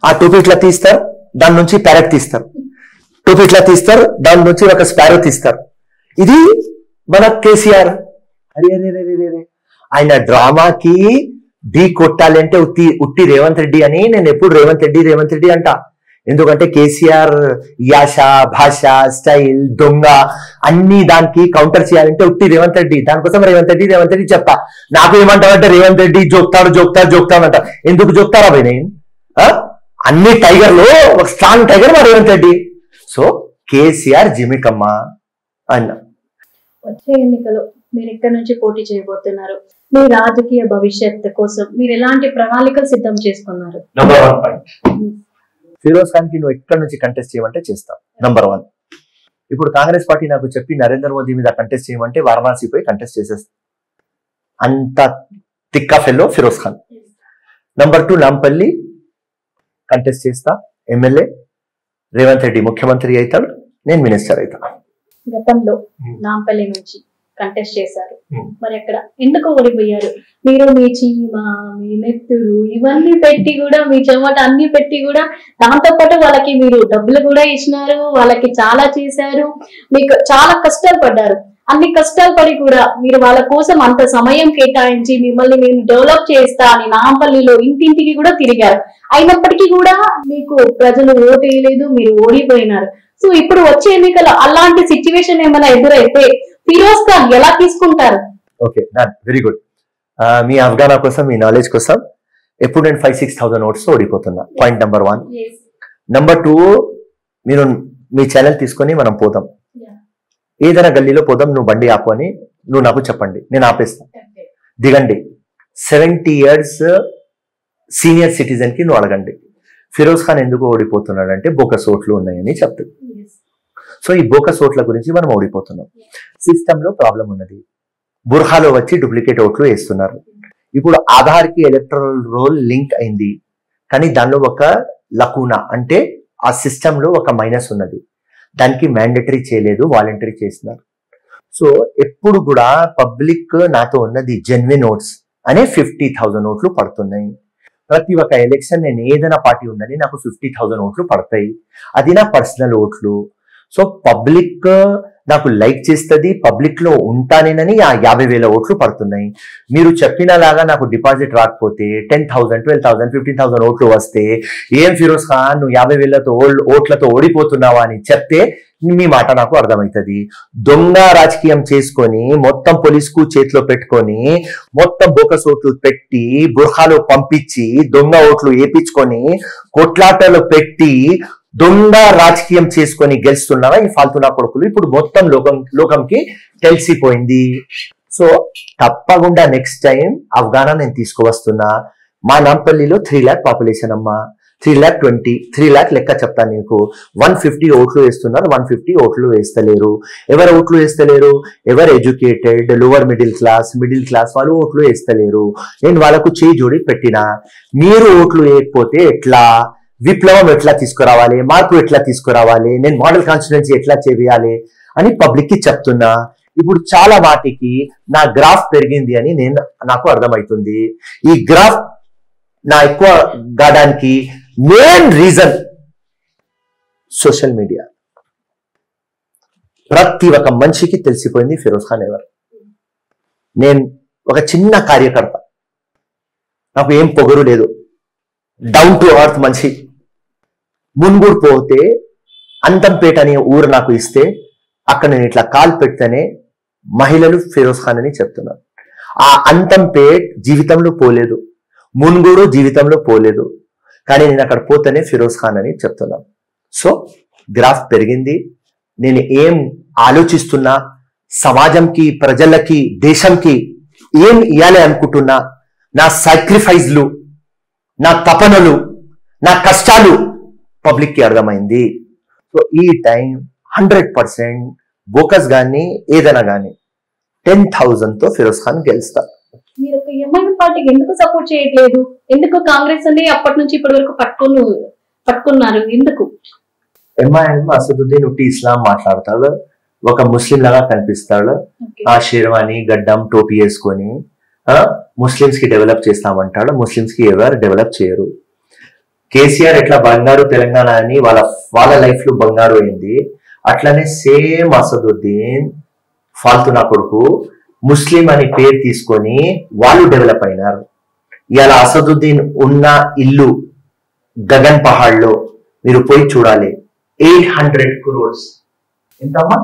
ఆ టోపీ ఇట్లా తీస్తారు, దాని నుంచి ప్యారెట్ తీస్తారు. టోపీ ఇట్లా తీస్తారు, దాని నుంచి ఒక స్పారో తీస్తారు. ఇది మన కేసీఆర్. అరే అరే అరే అరే, ఆయన డ్రామాకి ఢీ కొట్టాలి అంటే ఉట్టి రేవంత్ రెడ్డి అని నేను ఎప్పుడు రేవంత్ రెడ్డి అంట. ఎందుకంటే కేసీఆర్ యాష, భాష, స్టైల్, దొంగ అన్ని దానికి కౌంటర్ చేయాలంటే ఉట్టి రేవంత్ రెడ్డి. దానికోసం రేవంత్ రెడ్డి చెప్తా. నాకు ఏమంటావంటే రేవంత్ రెడ్డి జోక్తాడు అంట. ఎందుకు జోక్తారా భయ్? నేను అన్ని టైగర్లు ఒక స్ట్రాంగ్ టైగర్ మా రేవంత్ రెడ్డి. సో కేసీఆర్ జిమికమ్మా అన్న. వచ్చే ఎన్నికలో మీరు ఎక్కడి నుంచి పోటీ చేయబోతున్నారు? మీ రాజకీయ భవిష్యత్తు కోసం మీరు ఎలాంటి ప్రణాళికలు సిద్ధం చేసుకున్నారు? నంబర్ 1 పాయింట్, ఫిరోజ్ ఖాన్ కి నువ్వు ఎక్కడి నుంచి కంటెస్ట్ చేయమంటే చేస్తావు. నంబర్ 1. ఇప్పుడు కాంగ్రెస్ పార్టీ నాకు చెప్పి నరేంద్ర మోదీ మీద కంటెస్ట్ చేయమంటే వారణాసి పోయి కంటెస్ట్ చేసేస్తా. అంత తిక్కా fellow Firoz Khan. Number 2, Nampally contest చేస్తా. ఎమ్మెల్యే రేవంత్ రెడ్డి ముఖ్యమంత్రి అవుతాడు, నేను మినిస్టర్ అవుతా. గతంలో నాంపల్లి నుంచి కంటెస్ట్ చేశారు, మరి అక్కడ ఎందుకు ఓడిపోయారు? మీరు మీ చీమ, మీ నెత్తురు ఇవన్నీ పెట్టి కూడా, మీ చెమట అన్ని పెట్టి కూడా, దాంతో పాటు వాళ్ళకి మీరు డబ్బులు కూడా ఇచ్చినారు, వాళ్ళకి చాలా చేశారు, మీకు చాలా కష్టాలు పడ్డారు. అన్ని కష్టాలు పడి కూడా మీరు వాళ్ళ కోసం అంత సమయం కేటాయించి మిమ్మల్ని నేను డెవలప్ చేస్తా అని నాంపల్లిలో ఇంటింటికి కూడా తిరిగారు. అయినప్పటికీ కూడా మీకు ప్రజలు ఓటు వేయలేదు, మీరు ఓడిపోయినారు. సో ఇప్పుడు వచ్చే ఎన్నికలు అలాంటి సిచ్యువేషన్ ఏమైనా ఎదురైతే ఫిరోజ్ ఖాన్ ఎలా తీసుకుంటారు? Okay, very good. మీ అవగాహన కోసం, మీ నాలెడ్జ్ కోసం, ఎప్పుడు నేను 5-6,000 ఓట్స్ ఓడిపోతున్నా. Point number 1. నంబర్ 2, మీరు మీ ఛానల్ తీసుకొని మనం పోదాం, ఏదైనా గల్లీలో పోదాం, నువ్వు బండి ఆపు అని నువ్వు నాకు చెప్పండి, నేను ఆపేస్తా. దిగండి. 70 years సీనియర్ సిటిజన్ కి నువ్వు అడగండి ఫిరోజ్ ఖాన్ ఎందుకు ఓడిపోతున్నాడు అంటే బోకస్ ఓట్లు ఉన్నాయని చెప్తుంది. సో ఈ బోకస్ ఓట్ల గురించి మనం ఓడిపోతున్నాం. సిస్టమ్ లో ప్రాబ్లం ఉన్నది. బుర్హాలో వచ్చి డూప్లికేట్ ఓట్లు వేస్తున్నారు. ఇప్పుడు ఆధార్ కి ఎలక్టరల్ రోల్ లింక్ అయింది, కానీ దానిలో ఒక లకూనా అంటే ఆ సిస్టమ్ లో ఒక మైనస్ ఉన్నది. దానికి మ్యాండేటరీ చేయలేదు, వాలంటరీ చేసినారు. సో ఎప్పుడు కూడా పబ్లిక్ నాతో ఉన్నది జెన్యున్ ఓట్స్ అనే 50,000 ఓట్లు పడుతున్నాయి. ప్రతి ఒక్క ఎలక్షన్ నేను ఏదైనా పార్టీ ఉందని నాకు 50,000 ఓట్లు పడతాయి. అది నా పర్సనల్ ఓట్లు. సో పబ్లిక్ నాకు లైక్ చేస్తుంది, పబ్లిక్ లో ఉంటానేనని ఆ 50,000 ఓట్లు పడుతున్నాయి. మీరు చెప్పినలాగా నాకు డిపాజిట్ రాకపోతే 10,000, 12,000, 15,000 ఓట్లు వస్తే ఏం ఫిరోజ్ ఖాన్ నువ్వు 50,000 ఓట్లతో ఓడిపోతున్నావా అని చెప్తే మీ మాట నాకు అర్థమవుతుంది. దొంగ రాజకీయం చేసుకొని మొత్తం పోలీసుకు చేతిలో పెట్టుకొని మొత్తం బోకస్ ఓట్లు పెట్టి బుర్ఖాలో పంపించి దొంగ ఓట్లు వేపించుకొని కొట్లాటలో పెట్టి దొంగ రాజకీయం చేసుకొని గెలుస్తున్నారా ఈ ఫాల్తునా కొడుకులు. ఇప్పుడు మొత్తం లోకంకి తెలిసిపోయింది. సో తప్పకుండా నెక్స్ట్ టైం అవగాహన నేను తీసుకువస్తున్నా. మా నాంపల్లిలో 3 lakh పాపులేషన్ అమ్మా, 3,20,000, 3 lakh లెక్క చెప్తాను నీకు. 150 ఓట్లు వేస్తున్నారు, 150 ఓట్లు వేస్తలేరు. ఎవరు ఓట్లు వేస్తలేరు? ఎవరు ఎడ్యుకేటెడ్, లోవర్ మిడిల్ క్లాస్ వాళ్ళు ఓట్లు వేస్తలేరు. నేను వాళ్ళకు చేయి జోడి పెట్టినా. మీరు ఓట్లు వేయకపోతే ఎట్లా? విప్లవం ఎట్లా తీసుకురావాలి, మార్పు ఎట్లా తీసుకురావాలి, నేను మోడల్ కాన్స్టిట్యుయెన్సీ ఎట్లా చేయాలి అని పబ్లిక్ కి చెప్తున్నా. ఇప్పుడు చాలా వాటికి నా గ్రాఫ్ పెరిగింది అని నాకు అర్థమవుతుంది. ఈ గ్రాఫ్ నా ఎక్కువ కావడానికి మెయిన్ రీజన్ సోషల్ మీడియా. ప్రతి ఒక్క మనిషికి తెలిసిపోయింది ఫిరోజ్ ఖాన్ ఎవరు. నేను ఒక చిన్న కార్యకర్త, నాకు ఏం పొగరు లేదు, డౌన్ టు అర్త్ మనిషి. మున్గూడు పోతే అంతంపేట అనే ఊరు నాకు ఇస్తే అక్కడ నేను ఇట్లా కాల్ పెడితేనే మహిళలు ఫిరోజ్ ఖాన్ అని చెప్తున్నారు. ఆ అంతంపేట్ జీవితంలో పోలేదు, మున్గూడు జీవితంలో పోలేదు, కానీ నేను అక్కడ పోతేనే ఫిరోజ్ ఖాన్ అని చెప్తున్నాను. సో గ్రాఫ్ పెరిగింది. నేను ఏం ఆలోచిస్తున్నా, సమాజంకి, ప్రజలకి, దేశంకి ఏం ఇవ్వాలి అనుకుంటున్నా, నా సాక్రిఫైస్లు, నా తపనలు, నా కష్టాలు పబ్లిక్ కి అర్థమైంది. సో ఈ టైం 100% బోకస్ గాని ఏదైనా గాని 10,000 తో ఫిరోజ్ ఖాన్ గెలుస్తా. మీరు ఒక ఎంఐఎం పార్టీకి ఎందుకు సపోర్ట్ చేయట్లేదు? ఎందుకు కాంగ్రెస్ అని అప్పటి నుంచి ఇప్పటి వరకు పట్టుకున్నారు? ఎందుకు? ఎంఐఎం అసదుద్దీన్ ఉట్టి ఇస్లాం మాట్లాడతాడు, ఒక ముస్లిం లాగా కనిపిస్తాడు. ఆ షేర్వాణి గడ్డం టోపీ వేసుకొని ముస్లిమ్స్ కి డెవలప్ చేస్తామంటాడు. ముస్లిమ్స్ కి ఎవరు డెవలప్ చేయరు. కేసీఆర్ ఎట్లా బంగారు తెలంగాణ అని వాళ్ళ లైఫ్ లో బంగారు అయింది, అట్లనే సేమ్ అసదుద్దీన్ ఫాల్తునా కొడుకు ముస్లిం అని పేరు తీసుకొని వాళ్ళు డెవలప్ అయినారు. ఇవాళ అసదుద్దీన్ ఉన్న ఇల్లు గగన్ పహాడ్ లో మీరు పోయి చూడాలి. 800 crores. ఎంతమ్మా?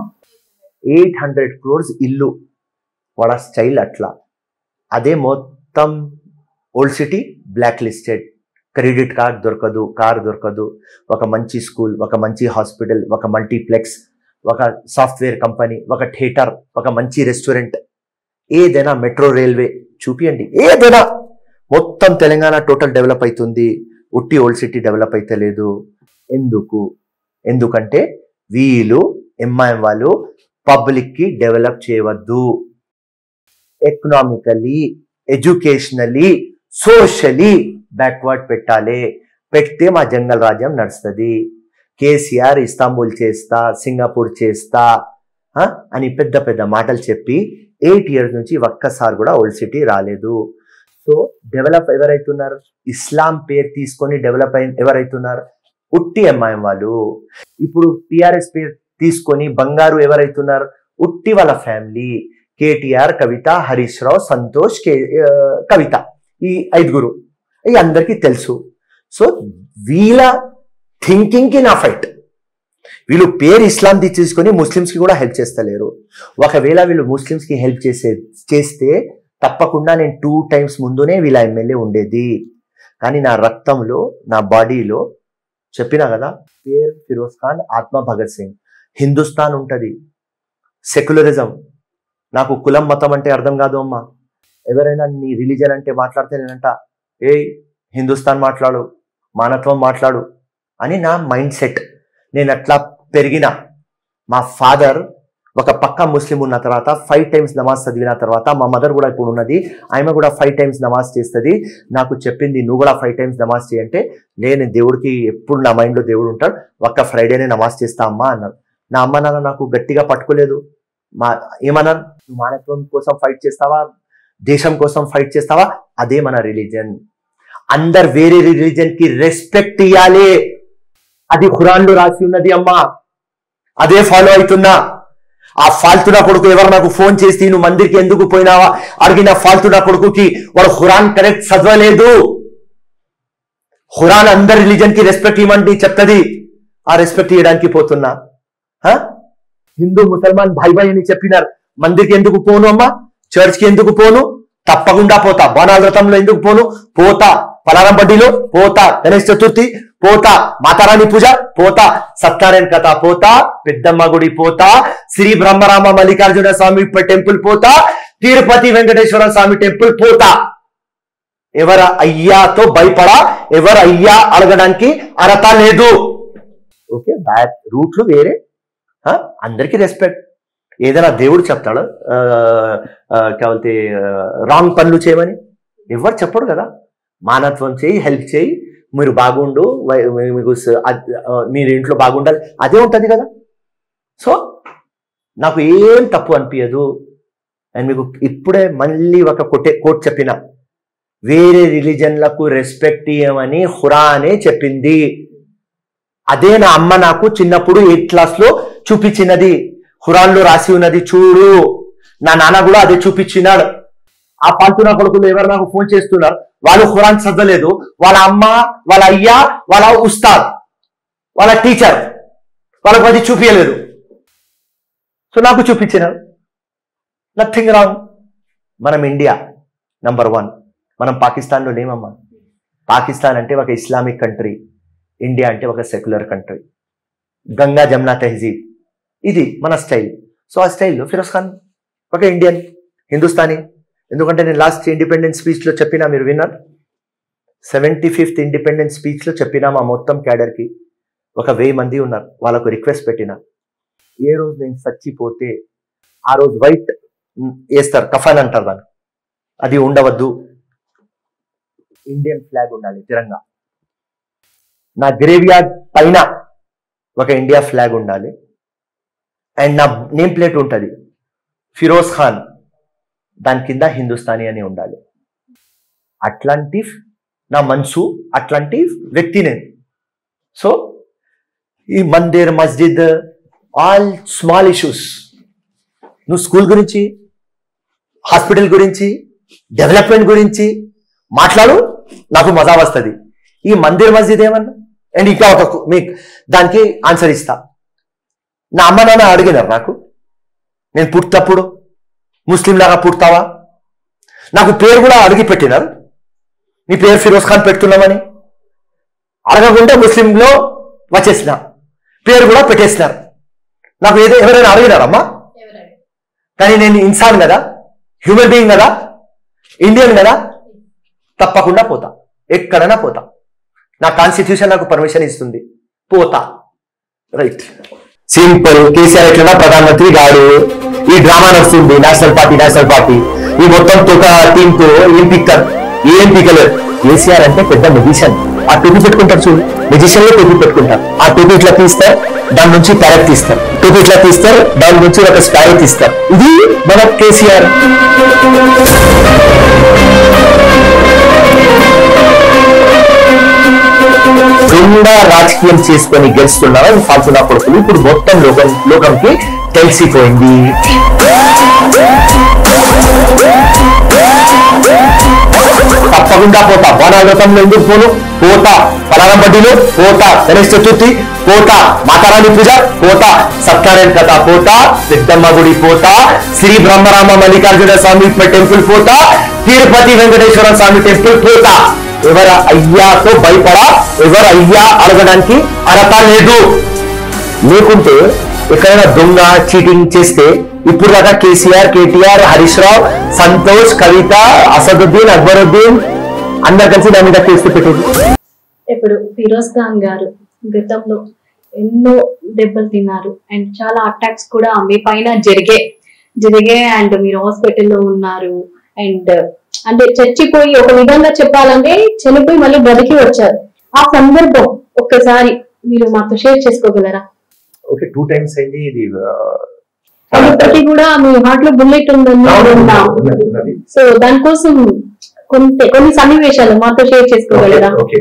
800 crores ఇల్లు. వాళ్ళ స్టైల్ అట్లా. అదే మొత్తం old city black listed. Credit card దొరకదు, కార్ దొరకదు, ఒక మంచి స్కూల్, ఒక మంచి హాస్పిటల్, ఒక మల్టీప్లెక్స్, ఒక సాఫ్ట్వేర్ కంపెనీ, ఒక థియేటర్, ఒక మంచి రెస్టారెంట్, ఏదైనా మెట్రో రైల్వే చూపియండి, ఏదైనా మొత్తం తెలంగాణ టోటల్ డెవలప్ అవుతుంది. ఉట్టి ఓల్డ్ సిటీ డెవలప్ అయితే లేదు. ఎందుకంటే వీళ్ళు ఎంఐఎం వాళ్ళు పబ్లిక్ కి డెవలప్ చేయవద్దు. ఎకనామికలీ, ఎడ్యుకేషనలీ, సోషలీ బ్యాక్వర్డ్ పెట్టాలి. పెడితే మా జంగల్ రాజ్యం నడుస్తుంది. కేసీఆర్ ఇస్తాంబుల్ చేస్తా, సింగపూర్ చేస్తా అని పెద్ద పెద్ద మాటలు చెప్పి 8 years నుంచి ఒక్కసారి కూడా ఓల్డ్ సిటీ రాలేదు. సో డెవలప్ ఎవరైతున్నారు? ఇస్లాం పేరు తీసుకొని డెవలప్ ఎవరైతున్నారు? ఉట్టి ఎంఐఎం వాళ్ళు. ఇప్పుడు టిఆర్ఎస్ పేరు తీసుకొని బంగారు ఎవరైతున్నారు? ఉట్టి వాళ్ళ ఫ్యామిలీ. కేటీఆర్, కవిత, హరీష్ రావు, సంతోష్, కవిత, ఈ 5 ఈ అందరికీ తెలుసు. సో వీళ్ళ థింకింగ్ కి నా ఫైట్. వీళ్ళు పేరు ఇస్లాం తీసుకొని ముస్లిమ్స్ కి కూడా హెల్ప్ చేస్తలేరు. ఒకవేళ వీళ్ళు ముస్లిమ్స్ కి హెల్ప్ చేస్తే తప్పకుండా నేను 2 times ముందునే వీళ్ళ ఎమ్మెల్యే ఉండేది. కానీ నా రక్తంలో, నా బాడీలో చెప్పినా కదా, పేరు ఫిరోజ్ ఖాన్, ఆత్మ భగత్ సింగ్. హిందుస్థాన్ ఉంటది, సెక్యులరిజం. నాకు కులం మతం అంటే అర్థం కాదు అమ్మా. ఎవరైనా నీ రిలీజన్ అంటే మాట్లాడితే నేనంట హిందుస్థాన్ మాట్లాడు, మానవత్వం మాట్లాడు అని నా మైండ్ సెట్. నేను అట్లా పెరిగిన. మా ఫాదర్ ఒక పక్కా ముస్లిం ఉన్న తర్వాత 5 times నమాజ్ చదివిన తర్వాత, మా మదర్ కూడా ఇప్పుడు ఉన్నది, ఆమె కూడా 5 times నమాజ్ చేస్తుంది. నాకు చెప్పింది నువ్వు కూడా 5 times నమాజ్ చేయంటే, నేను దేవుడికి ఎప్పుడు నా మైండ్లో దేవుడు ఉంటాడు, ఒక్క ఫ్రైడేనే నమాజ్ చేస్తా అమ్మా అన్నారు. నా అమ్మ నాన్న నాకు గట్టిగా పట్టుకోలేదు. ఏమన్నారు, నువ్వు మానవత్వం కోసం ఫైట్ చేస్తావా, దేశం కోసం ఫైట్ చేస్తావా, అదే మన రిలీజన్. అందరు వేరే రిలీజన్ కి రెస్పెక్ట్ ఇవ్వాలి, అది ఖురాన్ లో రాసి ఉన్నది అమ్మా, అదే ఫాలో అవుతున్నా. ఆ ఫాల్తునా కొడుకు ఎవరు నాకు ఫోన్ చేసి నువ్వు మందిర్కి ఎందుకు పోయినావా అడిగిన ఫాల్తునా కొడుకుకి వాడు ఖురాన్ కరెక్ట్ చదవలేదు. ఖురాన్ అందరి రిలీజన్ కి రెస్పెక్ట్ ఇవ్వండి చెప్తుంది, ఆ రెస్పెక్ట్ ఇవ్వడానికి పోతున్నా. హిందూ ముసల్మాన్ భాయ్ భాయ్ అని చెప్పినారు, మందిర్కి ఎందుకు పోను అమ్మా, చర్చ్ కి ఎందుకు పోను, తప్పకుండా పోతా. బోనాల వ్రతంలో ఎందుకు పోను, పోతా. పలారం బడ్డీలో పోతా, గణేష్ చతుర్థి పోతా, మాతారాణి పూజ పోతా, సత్యనారాయణ కథ పోతా, పెద్దమ్మ గుడి పోతా, శ్రీ బ్రహ్మరామ మల్లికార్జున స్వామి టెంపుల్ పోతా, తిరుపతి వెంకటేశ్వర స్వామి టెంపుల్ పోతా. ఎవరు అయ్యాతో భయపడా, ఎవరు అయ్యా అడగడానికి అర్హత లేదు. ఓకే, రూట్లు వేరే, అందరికీ రెస్పెక్ట్. ఏదైనా దేవుడు చెప్తాడు కావాలంటే రాంగ్ పనులు చేయమని, ఎవరు చెప్పడు కదా. మానవత్వం చేయి, హెల్ప్ చేయి, మీరు బాగుండు, మీకు మీరు ఇంట్లో బాగుండాలి, అదే ఉంటుంది కదా. సో నాకు ఏం తప్పు అనిపించదు. అండ్ మీకు ఇప్పుడే మళ్ళీ ఒక కోట్ చెప్పిన, వేరే రిలీజన్లకు రెస్పెక్ట్ ఇవ్వమని ఖురానే చెప్పింది. అదే నా అమ్మ నాకు చిన్నప్పుడు 8th క్లాస్ లో చూపించినది, ఖురాన్ లో రాసి ఉన్నది చూడు. నా నాన్న కూడా అదే చూపించినాడు. ఆ పాల్తున్న కొడుకులు ఎవరు నాకు ఫోన్ చేస్తున్నారు, వాళ్ళు ఖురాన్ చదవలేదు, వాళ్ళ అమ్మ, వాళ్ళ అయ్యా, వాళ్ళ ఉస్తాద్, వాళ్ళ టీచర్ వాళ్ళకు అది చూపించలేదు. సో నాకు చూపించినారు, నథింగ్ రాంగ్. మనం ఇండియా నంబర్ 1, మనం పాకిస్తాన్లో లేమమ్మా. పాకిస్తాన్ అంటే ఒక ఇస్లామిక్ కంట్రీ, ఇండియా అంటే ఒక సెక్యులర్ కంట్రీ. గంగా జమునా తెహజీబ్, ఇది మన స్టైల్. సో ఆ స్టైల్లో ఫిరోజ్ ఖాన్ ఒక ఇండియన్, హిందుస్థానీ. ఎందుకంటే నేను లాస్ట్ ఇండిపెండెన్స్ స్పీచ్లో చెప్పినా, మీరు విన్నారు, 75th ఇండిపెండెన్స్ స్పీచ్లో చెప్పినా మా మొత్తం క్యాడర్కి ఒక 1000 మంది ఉన్నారు, వాళ్ళకు రిక్వెస్ట్ పెట్టిన, ఏ రోజు నేను చచ్చిపోతే ఆ రోజు వైట్ వేస్తారు, కఫన్ అంటారు దాన్ని, అది ఉండవద్దు, ఇండియన్ ఫ్లాగ్ ఉండాలి తిరంగా. నా గ్రేవ్యార్డ్ పైన ఒక ఇండియా ఫ్లాగ్ ఉండాలి. అండ్ నా నేమ్ ప్లేట్ ఉంటుంది ఫిరోజ్ ఖాన్, దాని కింద హిందుస్థానీ అని ఉండాలి. అట్లాంటి నా మనసు, అట్లాంటి వ్యక్తి నేను. సో ఈ మందిర్, మస్జిద్, ఆల్ స్మాల్ ఇష్యూస్, నువ్వు స్కూల్ గురించి, హాస్పిటల్ గురించి, డెవలప్మెంట్ గురించి మాట్లాడు, నాకు మజా వస్తుంది. ఈ మందిర్, మస్జిద్ ఏమన్నా, అండ్ ఇంకా ఒక మీకు దానికి ఆన్సర్ ఇస్తా. నా అమ్మ నాన్న అడిగినారు నాకు, నేను పుట్టినప్పుడు ముస్లిం లాగా పుడతావా, నాకు పేరు కూడా అడిగి పెట్టినారు, నీ పేరు ఫిరోజ్ ఖాన్ పెడుతున్నామని. అడగకుండా ముస్లింలో వచ్చేసిన, పేరు కూడా పెట్టేసినారు. నాకు ఎవరైనా అడిగినారమ్మా? కానీ నేను ఇన్సాన్ కదా, హ్యూమన్ బీయింగ్ కదా, ఇండియన్ కదా, తప్పకుండా పోతా, ఎక్కడైనా పోతా. నా కాన్స్టిట్యూషన్ నాకు పర్మిషన్ ఇస్తుంది, పోతా. Right, simple. కేసీఆర్ ఎట్లా ప్రధానమంత్రి గాడు, ఈ డ్రామా నడుస్తుంది, నేషనల్ పార్టీ, ఈ మొత్తం టీంతో ఏం పీకలేరు. కేసీఆర్ అంటే పెద్ద మెజిషియన్. ఆ టోపీ పెట్టుకుంటారు చూడు, మెజిషియన్ లో టోపీ పెట్టుకుంటారు. ఆ టోపీ ఇట్లా తీస్తారు, దాని నుంచి ప్యారెట్ తీస్తారు, టోపీ ఇట్లా తీస్తారు, దాని నుంచి ఒక స్పారో తీస్తారు. ఇది మన కేసీఆర్. దొంగ రాజకీయం చేసుకొని గెలుస్తున్నారు ఫాల్తున్నా కొడుకులు. ఇప్పుడు మొత్తం లోకంకి తెలిసిపోయింది. తప్పకుండా పోతా. బోనాల వ్రతంలో ఎందుకు పోను, పోతా. పలారం బడ్డీలో పోతా, గణేష్ చతుర్థి పోతా, మాతారాణి పూజ పోతా, సత్యనారాయణ కథ పోతా, పెద్దమ్మ గుడి పోతా, శ్రీ బ్రహ్మరామ మల్లికార్జున స్వామి టెంపుల్ పోతా, తిరుపతి వెంకటేశ్వర స్వామి టెంపుల్ పోతా. ఎవరు అయ్యాతో భయపడా, ఎవరు అయ్యా అడగడానికి అర్హత లేదు. లేకుంటే ఎక్కడైనా దొంగ చీటింగ్ చేస్తే ఇప్పుడు దాకా కేసీఆర్, కేటీఆర్, హరీష్ రావు, సంతోష్, కవిత, అసదుద్దీన్, అక్బరుద్దీన్ అందరు కలిసి దాని మీద కేసు పెట్టారు. ఇప్పుడు ఫిరోజ్ ఖాన్ గారు గతంలో ఎన్నో దెబ్బలు తిన్నారు అండ్ చాలా అటాక్స్ కూడా మీ పైన జరిగే అండ్ మీరు హాస్పిటల్లో ఉన్నారు అండ్ అంటే చచ్చిపోయి, ఒక విధంగా చెప్పాలంటే చనిపోయి మళ్ళీ బ్రతికి వచ్చారు. ఆ సందర్భం ఒక్కసారి మీరు మాతో షేర్ చేసుకోగలరా? ఓకే 2 times అయింది ఇది. ఇప్పటికీ కూడా మీ హార్ట్ లో బుల్లెట్ ఉందని ఉన్నది. సో దానికోసం కొన్ని సన్నివేశాలు మాతో షేర్ చేసుకోగలరా? Okay.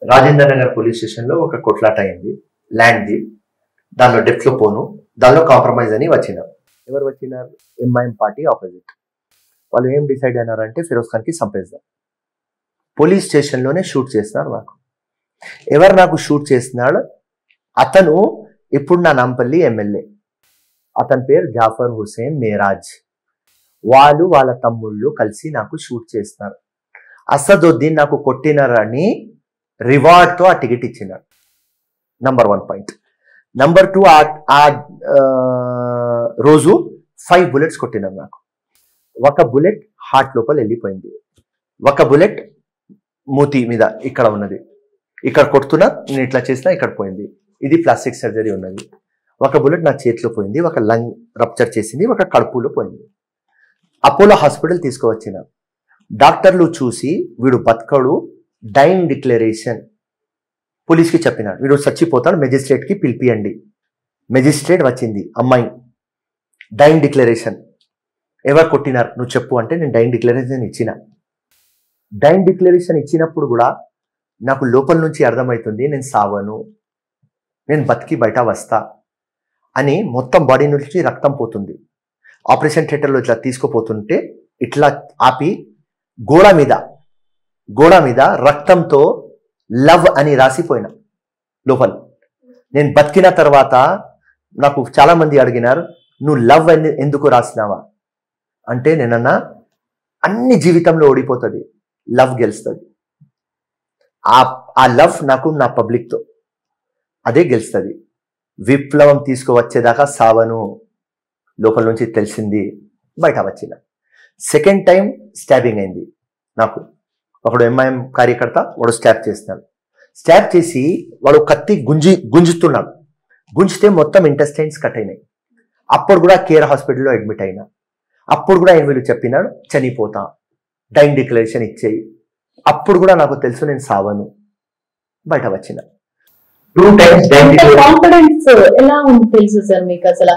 Rajendra Nagar police station లో ఒక కొట్లాట అయింది ల్యాండ్ ది. దానిలో డెప్త్ లో పోను, దానిలో కాంప్రమైజ్ అని వచ్చినారు. ఎవరు వచ్చినారు? ఎంఐఎం పార్టీ ఆపోజిట్ వాళ్ళు. ఏం డిసైడ్ అయినారంటే ఫిరోజ్ ఖాన్ కి చంపేద్దాం. పోలీస్ స్టేషన్ లోనే షూట్ చేస్తున్నారు నాకు. ఎవరు నాకు షూట్ చేస్తున్నాడు? అతను ఇప్పుడు నా నాంపల్లి ఎమ్మెల్యే. అతని పేరు జాఫర్ హుసేన్ మేరాజ్. వాళ్ళు వాళ్ళ తమ్ముళ్ళు కలిసి నాకు షూట్ చేస్తున్నారు. అసదుద్దీన్ నాకు కొట్టినారని రివార్డ్ తో ఆ టికెట్ ఇచ్చినారు. Number 1 point. నంబర్ 2, ఆ రోజు 5 bullets కొట్టినారు నాకు. ఒక బుల్లెట్ హార్ట్ లోపల వెళ్ళిపోయింది, ఒక బుల్లెట్ మూతి మీద ఇక్కడ ఉన్నది. ఇక్కడ కొడుతున్నా నేను ఇట్లా చేసినా ఇక్కడ పోయింది. ఇది ప్లాస్టిక్ సర్జరీ ఉన్నది. ఒక బుల్లెట్ నా చేతిలో పోయింది, ఒక లంగ్ రప్చర్ చేసింది, ఒక కడుపులో పోయింది. అపోలో హాస్పిటల్ తీసుకువచ్చిన డాక్టర్లు చూసి వీడు బతకడు, డైయింగ్ డిక్లరేషన్ పోలీస్కి చెప్పినాడు. వీడు చచ్చిపోతాడు, మెజిస్ట్రేట్కి పిలిపియండి. మెజిస్ట్రేట్ వచ్చింది, అమ్మాయి డైయింగ్ డిక్లరేషన్. ఎవరు కొట్టినారు నువ్వు చెప్పు అంటే నేను డైయింగ్ డిక్లరేషన్ ఇచ్చిన. డైయింగ్ డిక్లరేషన్ ఇచ్చినప్పుడు కూడా నాకు లోపల నుంచి అర్థమవుతుంది నేను సావను, నేను బతికి బయట వస్తా అని. మొత్తం బాడీ నుంచి రక్తం పోతుంది. ఆపరేషన్ థియేటర్లో ఇట్లా తీసుకుపోతుంటే ఇట్లా ఆపి గోడ మీద రక్తంతో లవ్ అని రాసిపోయినా లోపల. నేను బతికిన తర్వాత నాకు చాలా మంది అడిగినారు నువ్వు లవ్ అని ఎందుకు రాసినావా అంటే నేనన్నా అన్ని జీవితంలో ఓడిపోతుంది, లవ్ గెలుస్తుంది. ఆ లవ్ నాకు నా పబ్లిక్తో అదే గెలుస్తుంది. విప్లవం తీసుకువచ్చేదాకా సావను లోపల నుంచి తెలిసింది, బయట వచ్చిన. సెకండ్ టైం స్టాబింగ్ అయింది నాకు. ఒకడు ఎంఐఎం కార్యకర్త వాడు స్టాబ్ చేస్తున్నాడు. స్టాబ్ చేసి వాడు కత్తి గుంజుతున్నాడు. గుంజితే మొత్తం ఇంటెస్టైన్స్ కట్ అయినాయి. అప్పుడు కూడా కేర్ హాస్పిటల్లో అడ్మిట్ అయినా. అప్పుడు కూడా వీళ్ళు చెప్పినాడు చనిపోతా, డైయింగ్ డిక్లరేషన్ ఇచ్చేయి. అప్పుడు కూడా నాకు తెలుసు నేను సావను, బయట వచ్చిన. 2 times కాన్ఫిడెన్స్ ఎలా ఉంది తెలుసు సార్ మీకు? అసలు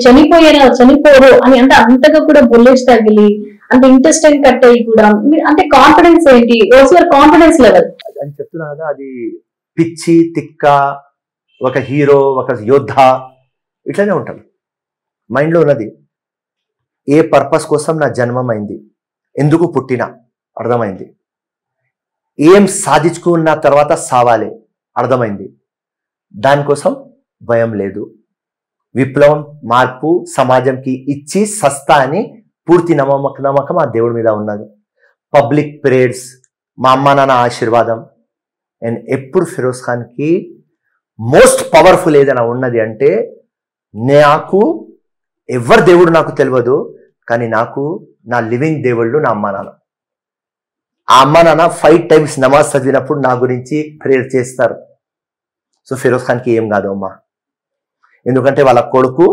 చనిపోరు అని అంటే అంతగా కూడా బుల్లెట్స్ తగిలి అంటే ఇంటెస్టైన్ కట్ అయ్యి కూడా అంటే కాన్ఫిడెన్స్ ఏంటి? వాట్స్ యువర్ కాన్ఫిడెన్స్ లెవెల్ అని చెప్తున్నా కదా. అది పిచ్చి తిక్క, ఒక హీరో, ఒక యోద్ధ ఇట్లానే ఉంటాడు. మైండ్లో ఉన్నది ఏ పర్పస్ కోసం నా జన్మం అయింది, ఎందుకు పుట్టినా అర్థమైంది. ఏం సాధించుకున్న తర్వాత సావాలి అర్థమైంది. దానికోసం భయం లేదు. విప్లవం మార్పు సమాజంకి ఇచ్చి సస్తా అని పూర్తి నమ్మకం ఆ దేవుడి మీద ఉన్నది. పబ్లిక్ ప్రేయర్స్, మా అమ్మ నాన్న ఆశీర్వాదం. అండ్ ఎప్పుడు ఫిరోజ్ ఖాన్కి మోస్ట్ పవర్ఫుల్ ఏదైనా ఉన్నది అంటే నాకు ఎవరు దేవుడు నాకు తెలియదు, కానీ నాకు నా లివింగ్ దేవుళ్ళు నా అమ్మ నాన్న. ఆ అమ్మ నాన్న 5 times నమాజ్ చదివినప్పుడు నా గురించి ప్రేయర్ చేస్తారు. సో ఫిరోజ్ ఖాన్కి ఏం కాదు అమ్మా, ఎందుకంటే వాళ్ళ కొడుకు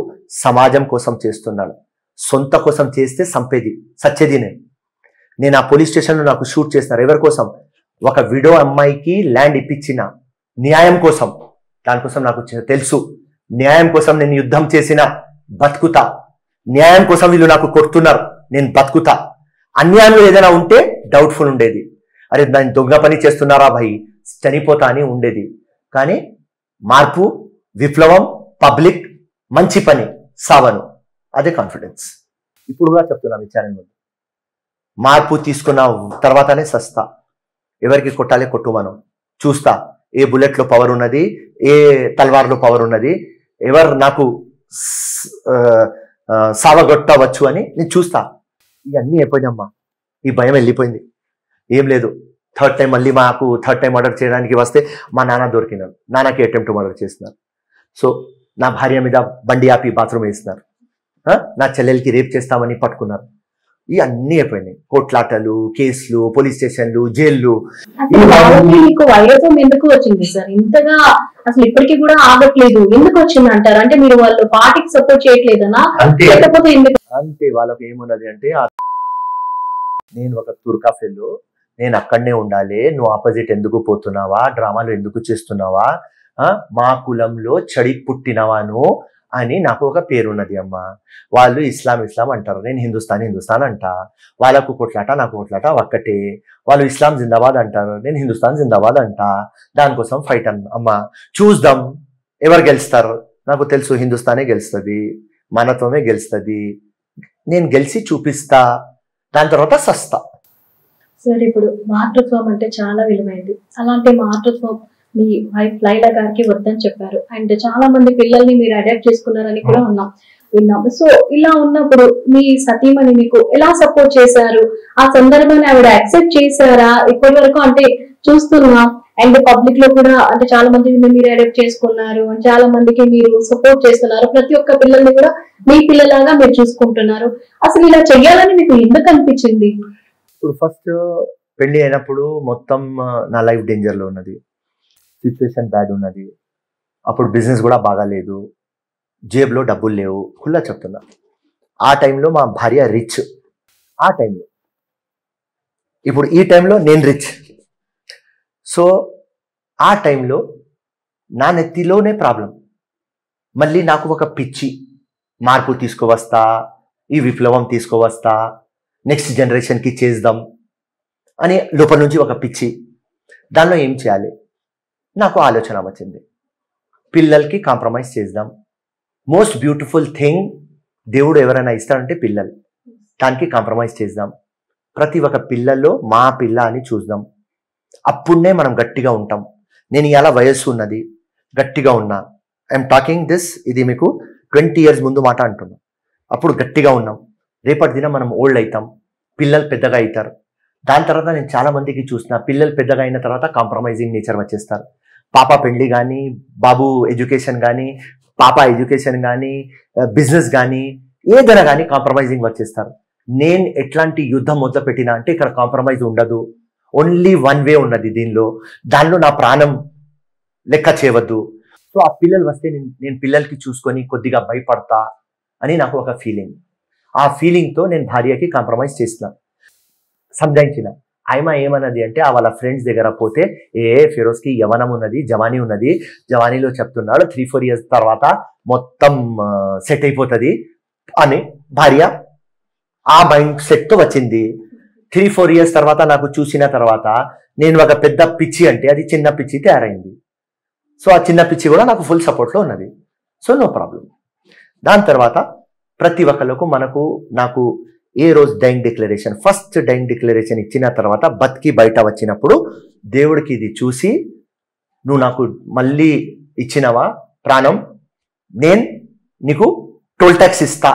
సమాజం కోసం చేస్తున్నాడు. సొంత కోసం చేస్తే సచ్చేది నేను ఆ పోలీస్ స్టేషన్లో నాకు షూట్ చేస్తున్నారు. ఎవరి కోసం? ఒక విడో అమ్మాయికి ల్యాండ్ ఇప్పించిన న్యాయం కోసం. దానికోసం నాకు తెలుసు న్యాయం కోసం నేను యుద్ధం చేసిన బతుకుతా. న్యాయం కోసం వీళ్ళు నాకు కొడుతున్నారు, నేను బతుకుతా. అన్యాయంలో ఏదైనా ఉంటే డౌట్ఫుల్ ఉండేది, అరే దాన్ని దొంగ పని చేస్తున్నారా భయ్ చనిపోతా అని ఉండేది. కానీ మార్పు, విప్లవం, పబ్లిక్, మంచి పని, సావను, అదే కాన్ఫిడెన్స్. ఇప్పుడు కూడా చెప్తున్నాను ఈ ఛానల్ ముందు, మార్పు తీసుకున్న తర్వాతనే సస్తా. ఎవరికి కొట్టాలి కొట్టు, మనం చూస్తా ఏ బుల్లెట్లో పవర్ ఉన్నది, ఏ తల్వార్లో పవర్ ఉన్నది, ఎవరు నాకు సావగొట్టవచ్చు అని నేను చూస్తా. ఇవన్నీ అయిపోయిందమ్మా, ఈ భయం వెళ్ళిపోయింది, ఏం లేదు. థర్డ్ టైం మర్డర్ చేయడానికి వస్తే మా నాన్న దొరికినాడు, నాన్నకి అటెంప్ట్ మర్డర్ చేస్తున్నారు. సో నా భార్య మీద బండి ఆపి బాత్రూమ్ వేస్తున్నారు, నా చెల్లెలకి రేప్ చేస్తామని పట్టుకున్నారు. ఇవన్నీ అయిపోయినాయి, కోట్లాటలు, కేసులు, పోలీస్ స్టేషన్లు, జైళ్ళు. మీకు వైరత్వం ఎందుకు వచ్చింది సార్ ఇంతగా? అసలు ఇప్పటికీ కూడా ఆగట్లేదు, ఎందుకు వచ్చింది అంటారు? అంటే మీరు వాళ్ళు పార్టీకి సపోర్ట్ చేయట్లేదనా, లేకపోతే ఎందుకు? అంతే, వాళ్ళకి ఏమున్నది అంటే నేను ఒక తుర్కా ఫెల్లో, నేను అక్కడనే ఉండాలి, నువ్వు ఆపోజిట్ ఎందుకు పోతున్నావా, డ్రామాలు ఎందుకు చేస్తున్నావా, మా కులంలో చడి పుట్టినవాను అని నాకు ఒక పేరున్నది అమ్మ. వాళ్ళు ఇస్లాం అంటారు, నేను హిందుస్థాన్ అంట. వాళ్ళకు కొట్లాట నాకు కొట్లాట ఒక్కటే. వాళ్ళు ఇస్లాం జిందాబాద్ అంటారు, నేను హిందుస్థాన్ జిందాబాద్ అంట. దానికోసం ఫైట్ అమ్మ. చూద్దాం ఎవరు గెలుస్తారు. నాకు తెలుసు హిందుస్థానే గెలుస్తుంది, మనత్వమే గెలుస్తుంది. నేను గెలిచి చూపిస్తా, దాని తర్వాత సస్తా. సార్ ఇప్పుడు మాతృత్వం అంటే చాలా విలువైంది. అలాంటి మాతృత్వం మీ వైఫ్ లైలా గారికి వద్దని చెప్పారు, అండ్ చాలా మంది పిల్లల్ని మీరు అడాప్ట్ చేసుకున్నారని కూడా విన్నాము. సో ఇలా ఉన్నప్పుడు మీ సతీమణి మీకు ఎలా సపోర్ట్ చేశారు? ఆ సందర్భాన్ని ఆవిడ యాక్సెప్ట్ చేశారా? ఇప్పటి వరకు అంటే చూస్తున్నాం, అండ్ పబ్లిక్ లో కూడా అంటే చాలా మంది మీరు అడాప్ట్ చేసుకున్నారు, అండ్ చాలా మందికి మీరు సపోర్ట్ చేస్తున్నారు. ప్రతి ఒక్క పిల్లల్ని కూడా మీ పిల్లలాగా మీరు చూసుకుంటున్నారు. అసలు ఇలా చెయ్యాలని మీకు ఎందుకు అనిపించింది? ఇప్పుడు ఫస్ట్ పెళ్లి అయినప్పుడు మొత్తం నా లైఫ్ డేంజర్ లో ఉన్నది, సిచ్యువేషన్ బ్యాడ్ ఉన్నది. అప్పుడు బిజినెస్ కూడా బాగాలేదు, జేబులో డబ్బులు లేవు, ఖుల్లా చెప్తున్నా. ఆ టైంలో మా భార్య రిచ్. ఆ టైంలో, ఇప్పుడు ఈ టైంలో నేను రిచ్. సో ఆ టైంలో నా నెత్తిలోనే ప్రాబ్లం. మళ్ళీ నాకు ఒక పిచ్చి, మార్పు తీసుకువస్తా, ఈ విప్లవం తీసుకువస్తా, నెక్స్ట్ జనరేషన్కి చేద్దాం అని లోపల నుంచి ఒక పిచ్చి. దానిలో ఏం చేయాలి నాకు ఆలోచన వచ్చింది, పిల్లలకి కాంప్రమైజ్ చేద్దాం. మోస్ట్ బ్యూటిఫుల్ థింగ్ దేవుడు ఎవరైనా ఇస్తాడంటే పిల్లలు, దానికి కాంప్రమైజ్ చేద్దాం. ప్రతి ఒక్క పిల్లల్లో మా పిల్ల అని చూద్దాం, అప్పుడే మనం గట్టిగా ఉంటాం. నేను ఇలా వయస్సు ఉన్నది, గట్టిగా ఉన్నా. ఐఎమ్ టాకింగ్ దిస్, ఇది మీకు 20 years ముందు మాట అంటున్నా. అప్పుడు గట్టిగా ఉన్నాం. రేపటి దినం మనం ఓల్డ్ అవుతాం, పిల్లలు పెద్దగా అవుతారు. దాని తర్వాత నేను చాలా మందికి చూసిన, పిల్లలు పెద్దగా అయిన తర్వాత కాంప్రమైజింగ్ నేచర్ వచ్చేస్తారు. పాప పెళ్లి కానీ, బాబు ఎడ్యుకేషన్ కానీ, పాప ఎడ్యుకేషన్ కానీ, బిజినెస్ కానీ, ఏదైనా కానీ కాంప్రమైజింగ్ వచ్చేస్తారు. నేను ఎట్లాంటి యుద్ధం మొదలు పెట్టినా అంటే ఇక్కడ కాంప్రమైజ్ ఉండదు, ఓన్లీ వన్ వే ఉన్నది దీనిలో. దానిలో నా ప్రాణం లెక్క చేయవద్దు. సో ఆ పిల్లలు వస్తే నేను పిల్లలకి చూసుకొని కొద్దిగా భయపడతా అని నాకు ఒక ఫీలింగ్. ఆ ఫీలింగ్తో నేను భార్యకి కాంప్రమైజ్ చేసిన, సంజాయించిన. ఆయమ ఏమన్నది అంటే, వాళ్ళ ఫ్రెండ్స్ దగ్గర పోతే, ఫిరోజ్కి యవనం ఉన్నది, జవానీ ఉన్నది, జవానీలో చెప్తున్నాడు 3-4 years తర్వాత మొత్తం సెట్ అయిపోతుంది అని భార్య ఆ మైండ్ సెట్తో వచ్చింది. 3-4 years తర్వాత నాకు చూసిన తర్వాత నేను ఒక పెద్ద పిచ్చి అంటే అది చిన్న పిచ్చి తయారైంది. సో ఆ చిన్న పిచ్చి కూడా నాకు ఫుల్ సపోర్ట్లో ఉన్నది. So no problem. దాని తర్వాత ప్రతి ఒక్కళ్ళకు నాకు ఏ రోజు dying declaration, first dying declaration ఇచ్చిన తర్వాత బతికి బయట వచ్చినప్పుడు దేవుడికి ఇది చూసి, నువ్వు నాకు మళ్ళీ ఇచ్చినవా ప్రాణం, నేను నీకు టోల్ ట్యాక్స్ ఇస్తా.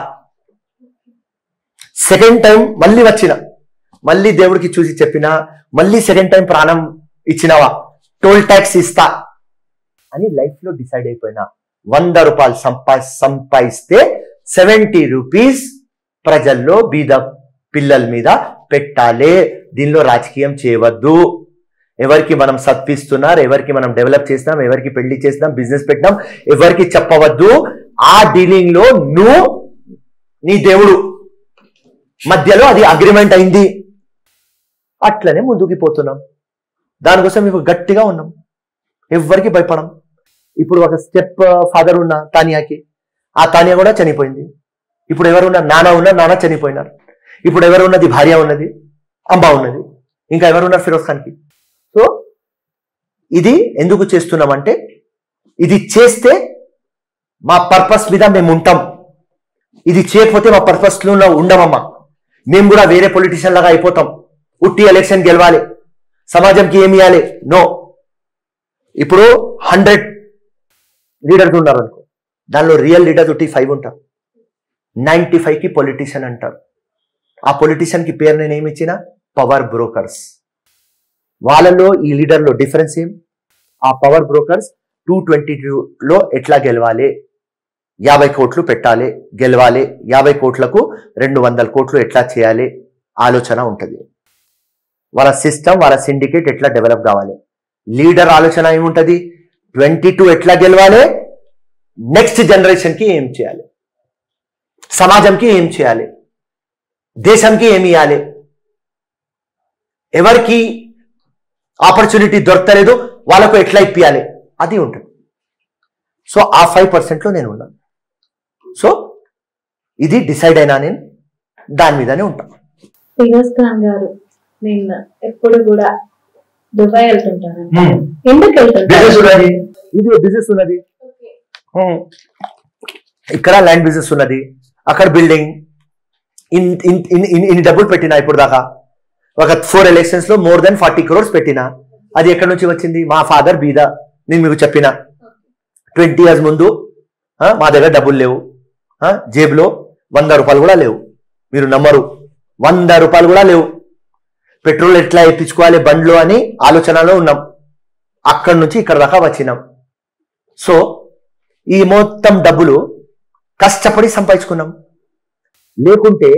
సెకండ్ టైం మళ్ళీ వచ్చిన, మళ్ళీ దేవుడికి చూసి చెప్పిన, మళ్ళీ సెకండ్ టైం ప్రాణం ఇచ్చినవా టోల్ ట్యాక్స్ ఇస్తా అని లైఫ్లో డిసైడ్ అయిపోయినా. 100 రూపాయలు సంపాదిస్తే 70 రూపీస్ ప్రజల్లో బీద పిల్లల మీద పెట్టాలి. దీనిలో రాజకీయం చేయవద్దు. ఎవరికి మనం చదివిస్తున్నారు, ఎవరికి మనం డెవలప్ చేసినాం, ఎవరికి పెళ్లి చేసినాం, బిజినెస్ పెట్టినాం, ఎవరికి చెప్పవద్దు. ఆ డీలింగ్ లో నువ్వు నీ దేవుడు మధ్యలో అది అగ్రిమెంట్ అయింది. అట్లనే ముందుకు పోతున్నాం. దానికోసం మీకు గట్టిగా ఉన్నాం, ఎవరికి భయపడం. ఇప్పుడు ఒక స్టెప్ ఫాదర్ ఉన్న తానియాకి, ఆ తానియా కూడా చనిపోయింది. ఇప్పుడు ఎవరున్నా, నాన్న చనిపోయినారు. ఇప్పుడు ఎవరు ఉన్నది, భార్య ఉన్నది, అంబా ఉన్నది, ఇంకా ఎవరున్నారు ఫిరోజ్ ఖాన్కి. సో ఇది ఎందుకు చేస్తున్నామంటే, ఇది చేస్తే మా పర్పస్ మీద మేము ఉంటాం, ఇది చేయకపోతే మా పర్పస్లో ఉండమమ్మా. మేము కూడా వేరే పొలిటీషియన్ లాగా అయిపోతాం, ఉట్టి ఎలక్షన్ గెలవాలి, సమాజంకి ఏమి ఇవ్వాలి, నో. ఇప్పుడు 100 లీడర్స్ ఉన్నారు అనుకో, దానిలో రియల్ లీడర్స్ ఉట్టి 5 ఉంటారు, 95కి పొలిటీషియన్ అంటారు. ఆ పొలిటీషియన్కి పేరు నేను ఏమి ఇచ్చిన, పవర్ బ్రోకర్స్. వాళ్ళలో ఈ లీడర్లో డిఫరెన్స్ ఏం? ఆ పవర్ బ్రోకర్స్ 222లో ఎట్లా గెలవాలి, 50 కోట్లు పెట్టాలి, గెలవాలి, 50 కోట్లకు 200 కోట్లు ఎట్లా చేయాలి ఆలోచన ఉంటుంది. వాళ్ళ సిస్టమ్, వాళ్ళ సిండికేట్ ఎట్లా డెవలప్ కావాలి. లీడర్ ఆలోచన ఏముంటుంది, 22 ఎట్లా గెలవాలి, నెక్స్ట్ జనరేషన్కి ఏం చేయాలి, సమాజంకి ఏం చేయాలి, దేశంకి ఏమి ఇవ్వాలి, ఎవరికి ఆపర్చునిటీ దొరకలేదు వాళ్ళకు ఎట్లా ఇప్పియాలి, అది ఉంటుంది. సో ఆ 5% నేను ఉన్నాను. సో ఇది డిసైడ్ అయినా నేను దాని మీదనే ఉంటాను. ఫిరోజ్ ఖాన్ గారు నేను ఎప్పుడు కూడా దుబాయ్ వెళ్తుంటాను. ఎందుకు వెళ్తుంటారు? ఇది బిజినెస్ ఉన్నది, ఇక్కడ ల్యాండ్ బిజినెస్ ఉన్నది, అక్కడ బిల్డింగ్. ఇన్ని డబ్బులు పెట్టినా ఇప్పుడు దాకా ఒక 4 ఎలక్షన్స్ లో మోర్ దెన్ 40 crores పెట్టినా. అది ఎక్కడి నుంచి వచ్చింది? మా ఫాదర్ బీద. నేను మీకు చెప్పిన 20 years ముందు మా దగ్గర డబ్బులు లేవు, జేబులో 100 రూపాయలు కూడా లేవు. మీరు నమ్మరు, 100 రూపాయలు కూడా లేవు. పెట్రోల్ ఎట్లా ఎప్పించుకోవాలి బండ్లో అని ఆలోచనలో ఉన్నాం. అక్కడి నుంచి ఇక్కడ దాకా వచ్చినాం. సో ఈ మొత్తం డబ్బులు కష్టపడి సంపాదించుకున్నాం. లేకుంటే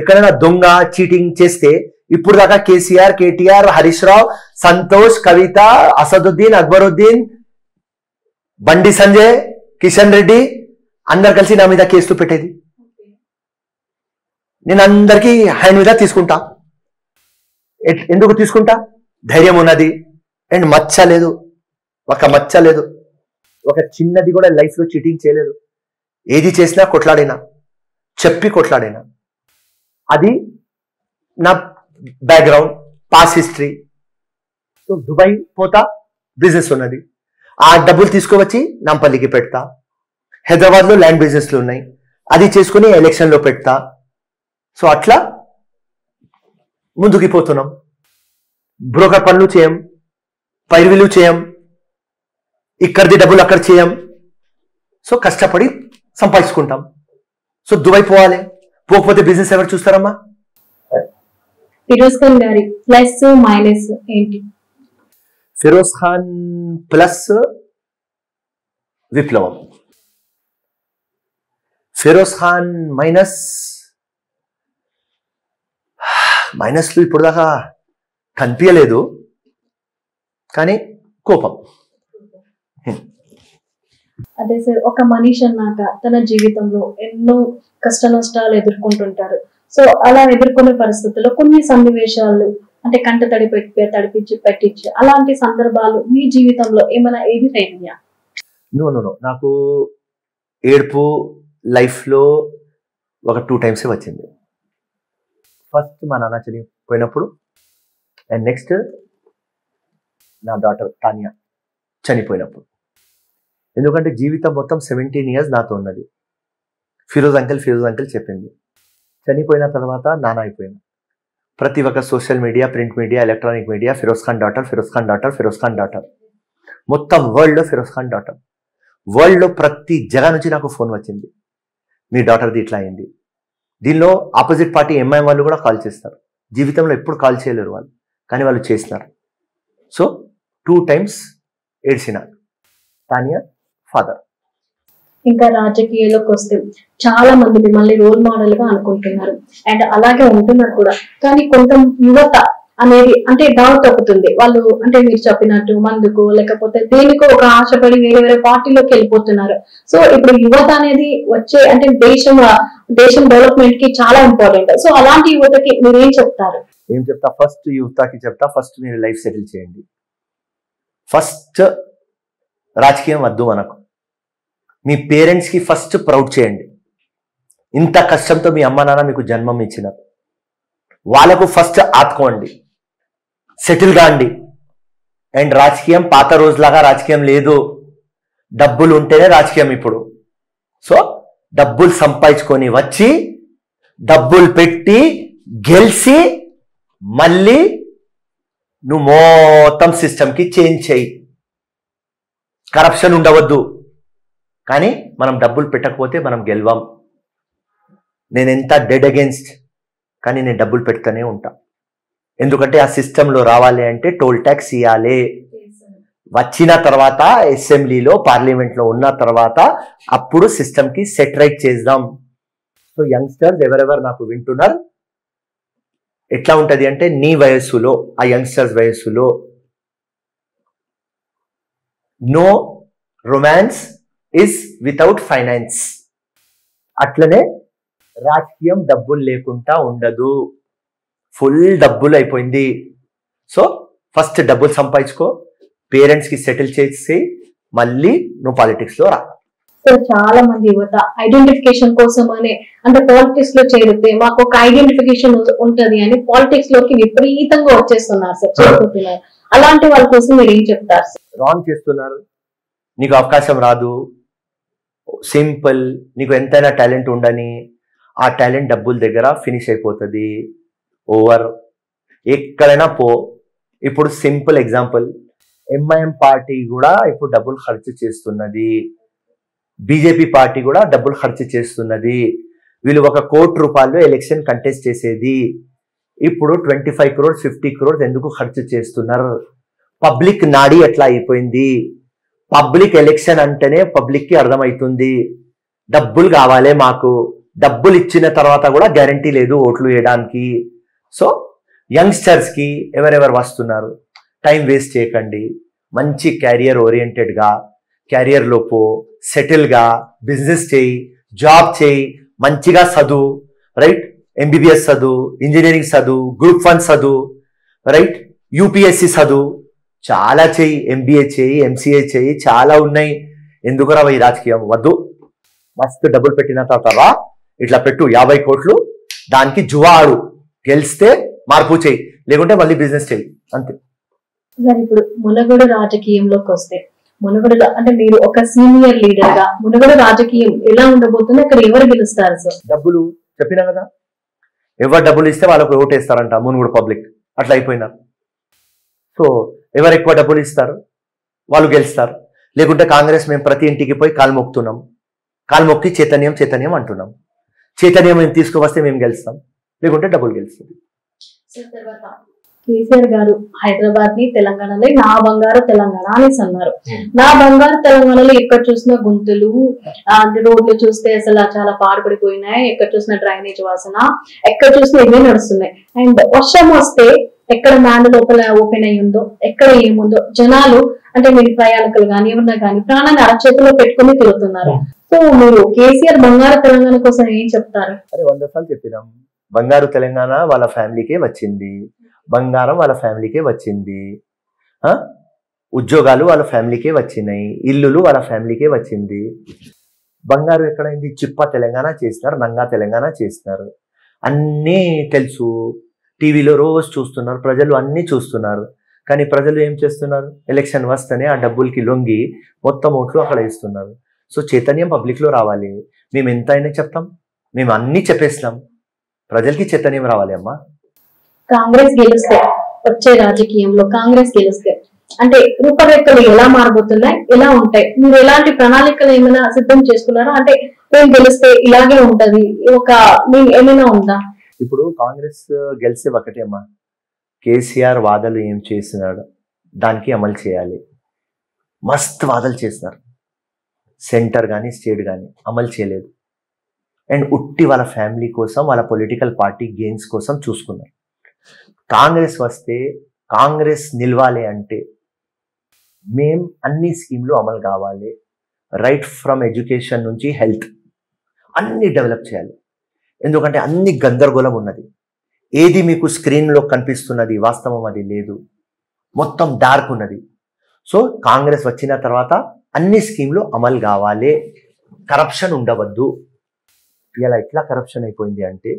ఎక్కడైనా దొంగ చీటింగ్ చేస్తే ఇప్పుడు దాకా కేసీఆర్, కేటీఆర్, హరీష్ రావు, సంతోష్, కవిత, అసదుద్దీన్, అక్బరుద్దీన్, బండి సంజయ్, కిషన్ రెడ్డి అందరు కలిసి నా మీద కేసులు పెట్టేది. నేను అందరికీ హ్యాండ్ మీద తీసుకుంటా. ఎందుకు తీసుకుంటా? ధైర్యం ఉన్నది అండ్ మచ్చ లేదు, ఒక మచ్చ లేదు. ఒక చిన్నది కూడా లైఫ్ లో చీటింగ్ చేయలేదు. ఏది చేసినా కొట్లాడినా, చెప్పి కొట్లాడినా. అది నా background, pass history. So Dubai పోతా, బిజినెస్ ఉన్నది. ఆ డబ్బులు తీసుకువచ్చి నాంపల్లికి పెడతా. హైదరాబాద్ లో ల్యాండ్ బిజినెస్లు ఉన్నాయి, అది చేసుకుని ఎలక్షన్ లో పెడతా. సో అట్లా ముందుకు పోతున్నాం. బ్రోకర్ పనులు చేయం, పైరువిలు చేయం, ఇక్కడిది డబ్బులు అక్కడ చేయం. సో కష్టపడి సంపాదించుకుంటాం. సో దుబాయ్ పోవాలి, పోకపోతే బిజినెస్ ఎవరు చూస్తారమ్మా? ఫిరోజ్ ఖాన్ గారి ప్లస్ మైనస్ ఏంటి? ఫిరోజ్ ఖాన్ ప్లస్ విప్లవం, ఫిరోజ్ ఖాన్ మైనస్లు ఇప్పుడు దాకా కనిపించలేదు, కానీ కోపం. అదే సార్, ఒక మనిషి అన్నాక తన జీవితంలో ఎన్నో కష్ట నష్టాలు ఎదుర్కొంటుంటారు. సో అలా ఎదుర్కొనే పరిస్థితుల్లో కొన్ని సన్నివేశాలు అంటే కంట తడిపించి పెట్టించి అలాంటి సందర్భాలు మీ జీవితంలో ఏమైనా ఏది అయినాయా? నో, నాకు ఏడుపు లైఫ్ లో ఒక 2 times వచ్చింది. ఫస్ట్ మా నాన్న చనిపోయినప్పుడు, అండ్ నెక్స్ట్ నా డాటర్ తానియా చనిపోయినప్పుడు. ఎందుకంటే జీవితం మొత్తం 17 years నాతో ఉన్నది. ఫిరోజ్ అంకిల్ చెప్పింది. చనిపోయిన తర్వాత నాన్న అయిపోయింది. ప్రతి ఒక్క social media, print media, electronic media Feroz Khan daughter. మొత్తం వరల్డ్లో ఫిరోజ్ ఖాన్ డాటర్. వరల్డ్లో ప్రతి జగ నుంచి నాకు ఫోన్ వచ్చింది, మీ డాటర్ది ఇట్లా అయింది. దీనిలో ఆపోజిట్ పార్టీ ఎంఐఎం వాళ్ళు కూడా కాల్ చేస్తారు. జీవితంలో ఎప్పుడు కాల్ చేయలేరు వాళ్ళు, కానీ వాళ్ళు చేసినారు. సో 2 times ఏడ్చిన తానియా ఫాదర్. ఇంకా రాజకీయాల్లోకి వస్తే చాలా మంది మిమ్మల్ని రోల్ మోడల్ గా అనుకుంటున్నారు అండ్ అలాగే ఉంటున్నారు కూడా. కానీ కొంత యువత అనేది అంటే డౌట్ తప్పుతుంది. వాళ్ళు అంటే మీరు చెప్పినట్టు మందుకు లేకపోతే దేనికో ఒక ఆశపడి వేరే పార్టీలోకి వెళ్ళిపోతున్నారు. సో ఇప్పుడు యువత అనేది వచ్చే అంటే దేశం డెవలప్మెంట్ కి చాలా ఇంపార్టెంట్. సో అలాంటి యువతకి మీరు ఏం చెప్తారు? ఏం చెప్తా? ఫస్ట్ యువతకి చెప్తా, ఫస్ట్ మీరు లైఫ్ సెటిల్ చేయండి. ఫస్ట్ రాజకీయం వద్దు మనకు. మీ పేరెంట్స్ కి ఫస్ట్ ప్రౌడ్ చేయండి. ఇంత కష్టంతో మీ అమ్మ నాన్న మీకు జన్మం ఇచ్చినారు, వాళ్ళకు ఫస్ట్ ఆదుకోండి, సెటిల్ కాండి. అండ్ రాజకీయం పాత రోజులాగా రాజకీయం లేదు, డబ్బులు ఉంటేనే రాజకీయం ఇప్పుడు. సో డబ్బులు సంపాదించుకొని వచ్చి డబ్బులు పెట్టి గెలిచి మళ్ళీ నువ్వు మొత్తం సిస్టమ్కి చేంజ్ చేయి. కరప్షన్ ఉండవద్దు. కానీ మనం డబ్బులు పెట్టకపోతే మనం గెలవం. నేను ఎంత డెడ్ అగేన్స్ట్, కానీ నేను డబ్బులు పెడతానే ఉంటా. ఎందుకంటే ఆ సిస్టంలో రావాలి అంటే టోల్ ట్యాక్స్ ఇవ్వాలి. వచ్చిన తర్వాత అసెంబ్లీలో పార్లమెంట్లో ఉన్న తర్వాత అప్పుడు సిస్టమ్కి సెట్ రైట్ చేద్దాం. సో యంగ్స్టర్స్ ఎవరెవరు నాకు వింటున్నారు, ఎట్లా ఉంటుంది అంటే నీ వయస్సులో, ఆ యంగ్స్టర్స్ వయస్సులో no romance is without finance. అట్లనే రాజకీయం డబ్బులు లేకుండా ఉండదు. ఫుల్ డబ్బులు అయిపోయింది. సో ఫస్ట్ డబ్బులు సంపాదించుకో, పేరెంట్స్కి సెటిల్ చేసి మళ్ళీ నువ్వు పాలిటిక్స్ లో రా. సో చాలా మంది యువత ఐడెంటిఫికేషన్ కోసం అనే అంటే పాలిటిక్స్ లో చేరితే మాకు ఒక ఐడెంటిఫికేషన్ ఉంటది అని పాలిటిక్స్ లోకి విపరీతంగా వచ్చేస్తున్నారు సార్, చేరుకుంటున్నారు. అలాంటి వాళ్ళ కోసం మీరు ఏం చెప్తారు సార్? రాంగ్ చేస్తున్నారు. నీకు అవకాశం రాదు, సింపుల్. నీకు ఎంతైనా టాలెంట్ ఉండని ఆ టాలెంట్ డబ్బుల దగ్గర ఫినిష్ అయిపోతుంది, ఓవర్. ఎక్కడైనా పో. ఇప్పుడు సింపుల్ ఎగ్జాంపుల్, ఎంఐఎం పార్టీ కూడా ఇప్పుడు డబ్బులు ఖర్చు చేస్తున్నది, బీజేపీ పార్టీ కూడా డబ్బులు ఖర్చు చేస్తున్నది. వీళ్ళు 1 కోటి రూపాయలు ఎలక్షన్ కంటెస్ట్ చేసేది ఇప్పుడు 25 crores 50 crores ఎందుకు ఖర్చు చేస్తున్నారు? పబ్లిక్ నాడి ఎట్లా అయిపోయింది. పబ్లిక్ ఎలక్షన్ అంటేనే పబ్లిక్ కి అర్థమవుతుంది డబ్బులు కావాలి మాకు, డబ్బులు ఇచ్చిన తర్వాత కూడా గ్యారంటీ లేదు ఓట్లు వేయడానికి. సో యంగ్స్టర్స్ కి ఎవరెవరు వస్తున్నారు, టైం వేస్ట్ చేయకండి, మంచి క్యారియర్ ఓరియంటెడ్ గా క్యారియర్ లోపు సెటిల్ గా బిజినెస్ చేయి, జాబ్ చేయి, మంచిగా చదువు, రైట్? ఎంబీబీఎస్ చదువు, ఇంజనీరింగ్ చదువు, గ్రూప్ 1 చదువు, రైట్? యూపీఎస్సి చదువు, చాలా చేయి, ఎంబీఏ చేయి, ఎంసీఏ చేయి, చాలా ఉన్నాయి. ఎందుకు రా ఈ రాజకీయం వద్దు. మస్తు డబ్బులు పెట్టిన తర్వాత ఇట్లా పెట్టు 50 కోట్లు, దానికి జువా ఆడు, గెలిస్తే మార్పు చేయి, లేకుంటే మళ్ళీ బిజినెస్ చేయి, అంతే. సార్ ఇప్పుడు మునగడు రాజకీయంలోకి వస్తే, మునగడులో అంటే మీరు ఒక సీనియర్ లీడర్ గా మునగడు రాజకీయం ఎలా ఉండబోతుంది, అక్కడ ఎవరు గెలుస్తారు సార్? డబ్బులు చెప్పినా కదా, ఎవరు డబ్బులు ఇస్తే వాళ్ళకు ఓటేస్తారంట మునుగుడు పబ్లిక్, అట్లా అయిపోయినారు. సో ఎవరు ఎక్కువ డబ్బులు ఇస్తారు వాళ్ళు గెలుస్తారు. లేకుంటే కాంగ్రెస్ మేము ప్రతి ఇంటికి పోయి కాలు మొక్కుతున్నాం, కాలు మొక్కి చైతన్యం చైతన్యం అంటున్నాం. చైతన్యం మేము తీసుకువస్తే మేము గెలుస్తాం, లేకుంటే డబ్బులు గెలుస్తుంది. కేసీఆర్ గారు హైదరాబాద్ ని తెలంగాణలో నా బంగారు తెలంగాణ అనేసి అన్నారు. నా బంగారు తెలంగాణలో ఎక్కడ చూసినా గుంతలు, రోడ్లు చూస్తే అసలు చాలా పాడుపడిపోయినాయి, ఎక్కడ చూసినా డ్రైనేజ్ వాసన, ఎక్కడ చూసినా ఇవే నడుస్తున్నాయి. అండ్ వర్షం వస్తే ఎక్కడ మ్యాన్ లోపల ఓపెన్ అయ్యి ఉందో, ఎక్కడ ఏముందో, జనాలు అంటే మీరు ప్రయాణికులు కానీ ఎవరన్నా కానీ ప్రాణాన్ని అరచేతిలో పెట్టుకుని తిరుగుతున్నారు. సో మీరు కేసీఆర్ బంగారు తెలంగాణ కోసం ఏం చెప్తారు? అరే 100 సార్లు చెప్పినాం, బంగారు తెలంగాణ వాళ్ళ ఫ్యామిలీకే వచ్చింది, బంగారం వాళ్ళ ఫ్యామిలీకే వచ్చింది, ఉద్యోగాలు వాళ్ళ ఫ్యామిలీకే వచ్చినాయి, ఇల్లులు వాళ్ళ ఫ్యామిలీకే వచ్చింది. బంగారు ఎక్కడైంది? చిప్ప తెలంగాణ చేసినారు, నంగా తెలంగాణ చేసినారు, అన్నీ తెలుసు. టీవీలో రోజు చూస్తున్నారు ప్రజలు, అన్నీ చూస్తున్నారు. కానీ ప్రజలు ఏం చేస్తున్నారు? ఎలక్షన్ వస్తేనే ఆ డబ్బులకి లొంగి మొత్తం ఓట్లు అక్కడ ఇస్తున్నారు. సో చైతన్యం పబ్లిక్ లో రావాలి. మేము ఎంతైనా చెప్తాం, మేము అన్ని చెప్పేసినాం, ప్రజలకి చైతన్యం రావాలి. అమ్మా కాంగ్రెస్ గెలిస్తే, వచ్చే రాజకీయంలో కాంగ్రెస్ గెలిస్తే అంటే రూపరేఖలు ఎలా మారబోతున్నాయి, ఎలా ఉంటాయి? మీరు ఎలాంటి ప్రణాళికలు ఏమైనా సిద్ధం చేసుకున్నారా? అంటే మేము గెలిస్తే ఇలాగే ఉంటది, ఒక ఏమైనా ఉందా? ఇప్పుడు కాంగ్రెస్ గెలిస్తే ఒకటే అమ్మా, కేసీఆర్ వాదలు ఏం చేసినాడు దానికి అమలు చేయాలి. మస్తు వాదలు చేసినారు, సెంటర్ కానీ స్టేట్ కానీ అమలు చేయలేదు. అండ్ ఉట్టి వాళ్ళ ఫ్యామిలీ కోసం, వాళ్ళ పొలిటికల్ పార్టీ గెయిన్స్ కోసం చూసుకున్నారు. కాంగ్రెస్ వస్తే, కాంగ్రెస్ నిలవాలి అంటే మేం అన్ని స్కీమ్లు అమలు కావాలి. రైట్ ఫ్రమ్ ఎడ్యుకేషన్ నుంచి హెల్త్ అన్ని డెవలప్ చేయాలి. ఎందుకంటే అన్ని గందరగోళం ఉన్నది, ఏది మీకు స్క్రీన్లో కనిపిస్తున్నది వాస్తవం అది లేదు, మొత్తం డార్క్ ఉన్నది. సో కాంగ్రెస్ వచ్చిన తర్వాత అన్ని స్కీమ్లు అమలు కావాలి, కరప్షన్ ఉండవద్దు. ఇలా ఎట్లా కరప్షన్ అయిపోయింది అంటే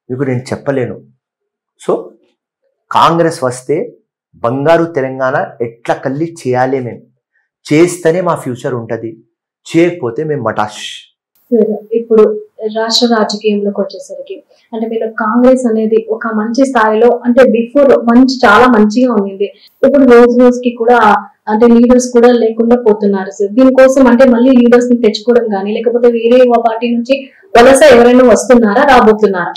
మీకు నేను చెప్పలేను. సో కాంగ్రెస్ వస్తే బంగారు తెలంగాణ ఎట్లా కల్లి చేయాలి, మేము చేస్తేనే మా ఫ్యూచర్ ఉంటుంది, చేయకపోతే మేము మటాష్. ఇప్పుడు రాష్ట్ర రాజకీయంలోకి వచ్చేసరికి అంటే మీరు కాంగ్రెస్ అనేది ఒక మంచి స్థాయిలో అంటే బిఫోర్ చాలా మంచిగా ఉంది, ఇప్పుడు రోజు రోజుకి కూడా అంటే లీడర్స్ కూడా లేకుండా పోతున్నారు సార్. దీనికోసం అంటే మళ్ళీ లీడర్స్ ని తెచ్చుకోవడం కానీ లేకపోతే వేరే పార్టీ నుంచి వలస ఎవరైనా వస్తున్నారా, రాబోతున్నారా?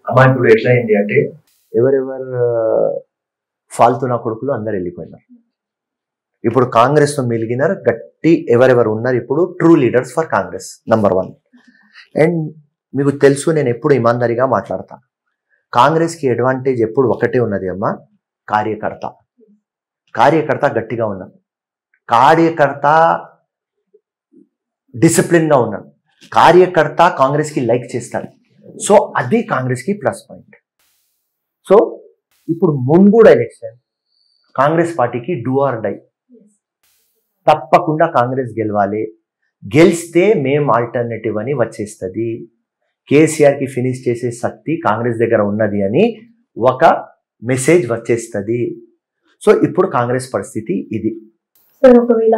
అమ్మా ఇప్పుడు ఎట్లా అయింది అంటే ఎవరెవరు ఫాల్తున్న కొడుకులు అందరు వెళ్ళిపోయినారు. ఇప్పుడు కాంగ్రెస్ లో మిలిగినారు గట్టి ఎవరెవరు ఉన్నారు ఇప్పుడు true leaders for Congress, number 1. And మీకు తెలుసు, నేను ఎప్పుడు ఇమాందారిగా మాట్లాడతాను. కాంగ్రెస్కి అడ్వాంటేజ్ ఎప్పుడు ఒకటే ఉన్నది అమ్మా, కార్యకర్త. కార్యకర్త గట్టిగా ఉన్నాడు, కార్యకర్త డిసిప్లిన్గా ఉన్నాడు, కార్యకర్త కాంగ్రెస్కి లైక్ చేస్తాడు. సో అది కాంగ్రెస్కి ప్లస్ పాయింట్. సో ఇప్పుడు మున్గూడ ఎలక్షన్ కాంగ్రెస్ పార్టీకి డూ ఆర్ డై. తప్పకుండా కాంగ్రెస్ గెలవాలి, గెలిస్తే మేం ఆల్టర్నేటివ్ అని వచ్చేస్తుంది. కేసీఆర్కి ఫినిష్ చేసే శక్తి కాంగ్రెస్ దగ్గర ఉన్నది అని ఒక మెసేజ్ వచ్చేస్తుంది. సో ఇప్పుడు కాంగ్రెస్ పరిస్థితి ఇది. సార్ ఒకవేళ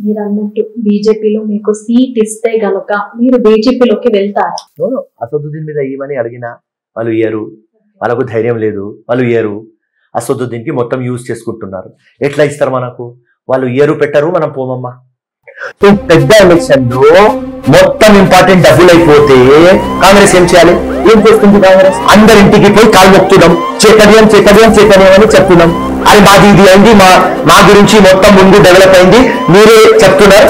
మీరు అన్నట్టు బీజేపీలో మీకు సీట్ ఇస్తే గనుక మీరు బీజేపీలోకి వెళ్తారా? అసదుద్దీన్ మీద ఇవ్వమని అడిగినా వాళ్ళు ఇయ్యరు, వాళ్ళకు ధైర్యం లేదు, వాళ్ళు ఇయ్యరు. అసదుద్దీన్కి మొత్తం యూజ్ చేసుకుంటున్నారు. ఎట్లా ఇస్తారు మనకు? వాళ్ళు ఇయ్యరు, పెట్టరు, మనం పోమమ్మా. పెద్ద ఎలక్షన్ లో మొత్తం ఇంపార్టెంట్ డబ్బులు అయిపోతే కాంగ్రెస్ ఏం చేయాలి? ఏం చేస్తుంది కాంగ్రెస్? అందరి ఇంటికి పోయి కాలు మొక్కుతున్నాం, చేకడియం చేకడియం చేకడియం అని చెప్తున్నాం. అది మాది ఇది అయింది, మా గురించి మొత్తం ముందు డెవలప్ అయింది, మీరే చెప్తున్నారు,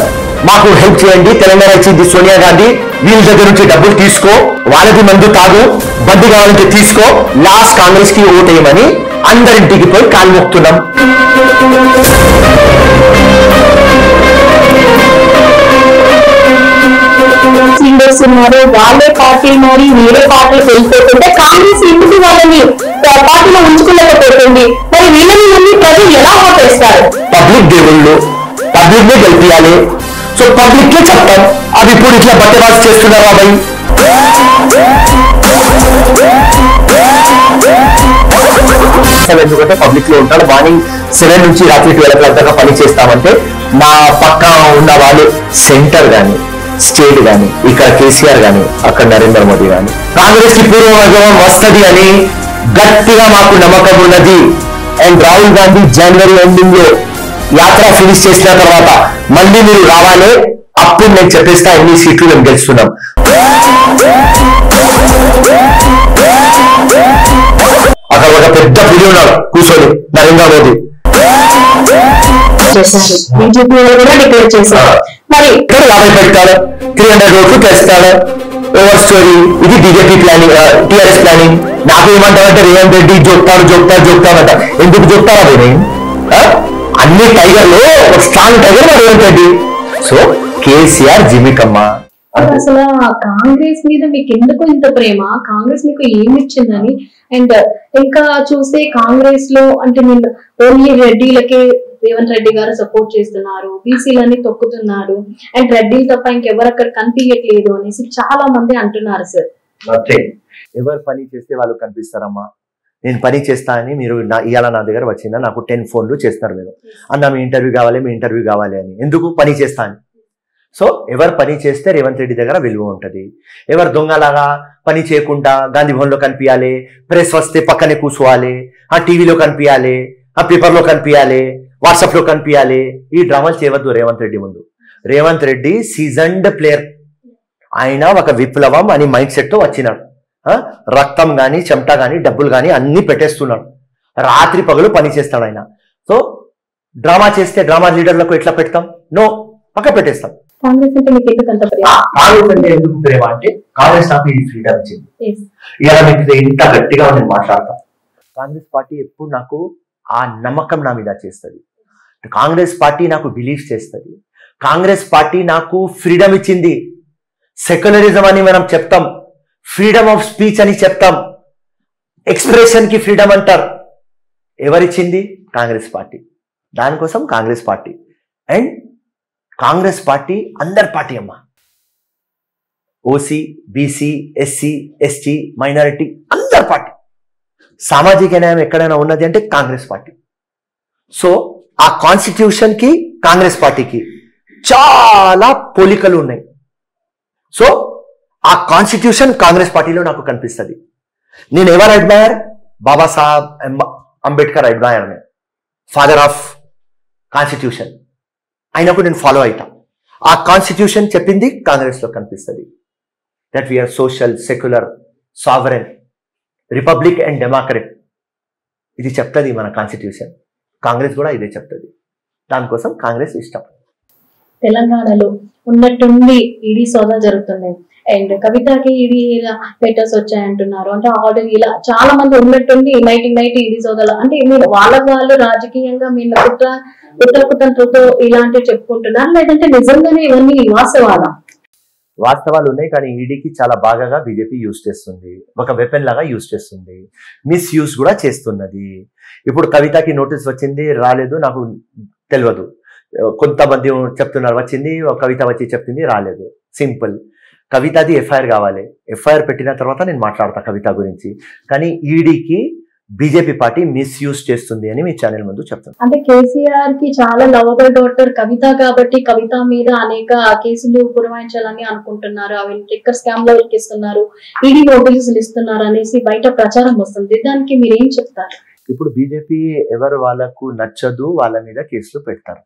మాకు హెల్ప్ చేయండి. తెలంగాణ ఇచ్చింది సోనియా గాంధీ, వీళ్ళ దగ్గర నుంచి డబ్బులు తీసుకో, వాళ్ళది మందు తాగు, బండి కావాలంటే తీసుకో, లాస్ట్ కాంగ్రెస్ కి ఓటేయమని అందరింటికి పోయి కాలు మొక్కుతున్నాం. లీడర్స్ ఉన్నారు, వాళ్ళే పార్టీ మారి వేరే పార్టీలకు వెళ్ళిపోతుంటే కాంగ్రెస్ ఎందుకు వాళ్ళని పార్టీలో ఉంచుకోలేకపోతుంది? మరి వీళ్ళని మళ్ళీ ప్రజలు ఎలా ఓటేస్తారు? పబ్లిక్ దేవుళ్ళు, పబ్లిక్ నే గెలిపియాలి. సో పబ్లిక్ కే చెప్తాం, అవి ఇప్పుడు ఇట్లా బట్టబాటు చేస్తున్నారా భయ్? ఎందుకంటే పబ్లిక్ లో ఉంటాడు, మార్నింగ్ 7 నుంచి రాత్రి 12 దాకా పని చేస్తామంటే మా పక్క ఉన్న వాళ్ళు సెంటర్ గాని స్టేట్ గాని, ఇక్కడ కేసీఆర్ గాని, అక్కడ నరేంద్ర మోదీ గాని కాంగ్రెస్ కి పూర్వ వైభవం వస్తుంది అని గట్టిగా మాకు నమ్మకం ఉన్నది. And Rahul Gandhi January ending లో యాత్ర ఫినిష్ చేసిన తర్వాత మళ్ళీ మీరు రావాలి, అప్పుడు నేను చెప్పేస్తా ఎన్ని సీట్లు మేము గెలుస్తున్నాం. అక్కడ ఒక పెద్ద పులి ఉన్నాడు కూర్చొని, నరేంద్ర మోదీ బీజేపీ కూడా డిక్లేర్ చేశారు. మరి ఇక్కడ 50 పెడతాడు, 300 ఓట్లు తెస్తాడు. Over story. ఇది బీజేపీ ప్లానింగ్, టీఆర్ఎస్ ప్లానింగ్. నాకు ఏమంటారంటే రేవంత్ రెడ్డి జోక్తాడంట. ఎందుకు జోక్తారా నేను? అన్ని టైగర్ లో ఒక strong tiger Revanth Reddy. So KCR జిమికమ్మ. అసలు కాంగ్రెస్ మీద మీకు ఎందుకు ఇంత ప్రేమ? కాంగ్రెస్ మీకు ఏమి ఇచ్చిందని? అండ్ ఇంకా చూస్తే కాంగ్రెస్ లో అంటే మీరు ఓన్లీ రెడ్డిలకే రేవంత్ రెడ్డి గారు సపోర్ట్ చేస్తున్నారు, బీసీలని తొక్కుతున్నారు, అండ్ రెడ్డిలు తప్ప ఇంకెవరు అక్కడ కనిపించట్లేదు అనేసి చాలా మంది అంటున్నారు సార్. ఎవరు పని చేస్తే వాళ్ళు కనిపిస్తారమ్మా. నేను పని చేస్తా అని మీరు ఇవాళ నా దగ్గర వచ్చిందా, నాకు 10 ఫోన్లు చేస్తారు మీరు, అన్న మీ ఇంటర్వ్యూ కావాలి అని. ఎందుకు? పని చేస్తా అని. సో ఎవరు పని చేస్తే రేవంత్ రెడ్డి దగ్గర విలువ ఉంటుంది. ఎవరు దొంగలాగా పని చేయకుండా గాంధీ భవన్ లో కనిపించాలి, ప్రెస్ వస్తే పక్కనే కూర్చోవాలి, ఆ టీవీలో కనిపించాలి, ఆ పేపర్లో కనిపించాలి, వాట్సాప్ లో కనిపించాలి, ఈ డ్రామాలు చేయవద్దు రేవంత్ రెడ్డి ముందు. Revanth Reddy seasoned player. ఆయన ఒక విప్లవం అని మైండ్ సెట్ తో వచ్చినాడు. రక్తం గాని, చెమట గాని, డబ్బులు గాని అన్ని పెట్టేస్తున్నాడు. రాత్రి పగలు పని చేస్తాడు ఆయన. సో డ్రామా చేస్తే డ్రామా లీడర్లకు ఎట్లా పెడతాం? నో, పక్క పెట్టేస్తాం. కాంగ్రెస్ అంటే మీకు ఎందుకు అంత ప్రేమ? కాంగ్రెస్ అంటే ఎందుకు ప్రేమ అంటే కాంగ్రెస్ నాకు ఈ ఫ్రీడమ్ ఇచ్చింది. ఇలా మీకు ఇంత గట్టిగా నేను మాట్లాడతాం. కాంగ్రెస్ పార్టీ ఎప్పుడు నాకు ఆ నమ్మకం నా మీద చేస్తుంది. కాంగ్రెస్ పార్టీ నాకు బిలీవ్ చేస్తుంది. కాంగ్రెస్ పార్టీ నాకు ఫ్రీడమ్ ఇచ్చింది. సెక్యులరిజం అని మనం చెప్తాం, ఫ్రీడమ్ ఆఫ్ స్పీచ్ అని చెప్తాం, ఎక్స్ప్రెషన్ కి ఫ్రీడమ్ అంటారు. ఎవరిచ్చింది? కాంగ్రెస్ పార్టీ. దానికోసం Congress party. And Congress party అందరి పార్టీ అమ్మా. OC, BC, SC, ST, minority అందరి పార్టీ. సామాజిక న్యాయం ఎక్కడైనా ఉన్నది అంటే కాంగ్రెస్ పార్టీ. సో ఆ కాన్స్టిట్యూషన్ కి కాంగ్రెస్ పార్టీకి చాలా పోలికలు ఉన్నాయి. సో ఆ కాన్స్టిట్యూషన్ కాంగ్రెస్ పార్టీలో నాకు కనిపిస్తుంది. నేను ఎవరు admire? Babasaheb Ambedkar admire, father of constitution. అయినప్పుడు నేను ఫాలో అవుతా. ఆ కాన్స్టిట్యూషన్ చెప్పింది కాంగ్రెస్ లో కనిపిస్తుంది. That we are social, secular, sovereign, republic and democrat. ఇది చెప్తుంది మన కాన్స్టిట్యూషన్. కాంగ్రెస్ కూడా ఇదే చెప్తుంది. దానికోసం కాంగ్రెస్ ఇష్టం. తెలంగాణలో ఉన్నట్టుండి ఈడీ సోదా జరుగుతున్నాయి. అండ్ కవితకి ఈడీ లెటర్స్ వచ్చాయంటున్నారు. అంటే ఆర్డర్ ఇలా చాలా మంది ఉన్నట్టుండి నైట్ ఈడీ సోదాలు అంటే మీరు వాళ్ళు రాజకీయంగా మీరు కుట్రతో ఇలాంటివి చెప్పుకుంటున్నారు, లేదంటే నిజంగానే ఇవన్నీ వాస్తవాలు ఉన్నాయి. కానీ ఈడీకి చాలా బాగా బీజేపీ యూజ్ చేస్తుంది, ఒక వెపన్ లాగా యూజ్ చేస్తుంది, మిస్యూజ్ కూడా చేస్తున్నది. ఇప్పుడు కవితకి నోటీస్ వచ్చింది, రాలేదు, నాకు తెలియదు. కొంతమంది చెప్తున్నారు వచ్చింది, కవిత వచ్చి చెప్తుంది రాలేదు. సింపుల్. కవితది ఎఫ్ఐఆర్ కావాలి. ఎఫ్ఐఆర్ పెట్టిన తర్వాత నేను మాట్లాడతా కవిత గురించి. కానీ ఈడీకి బీజేపీ పార్టీ మిస్యూజ్ చేస్తుంది అని మీ ఛానల్ ముందు చెప్తాను. అంటే కేసీఆర్ కి చాలా లవబుల్ డాటర్ కవిత కాబట్టి కవిత మీద అనేక కేసులు పురమాయించాలని అనుకుంటున్నారు. అవి లిక్కర్ స్కామ్ లో ఇస్తున్నారు, ఈడీ నోటీసులు ఇస్తున్నారు అనేసి బయట ప్రచారం వస్తుంది. దానికి మీరు ఏం చెప్తారు? ఇప్పుడు బీజేపీ ఎవరు వాళ్ళకు నచ్చదు వాళ్ళ మీద కేసులు పెడతారు.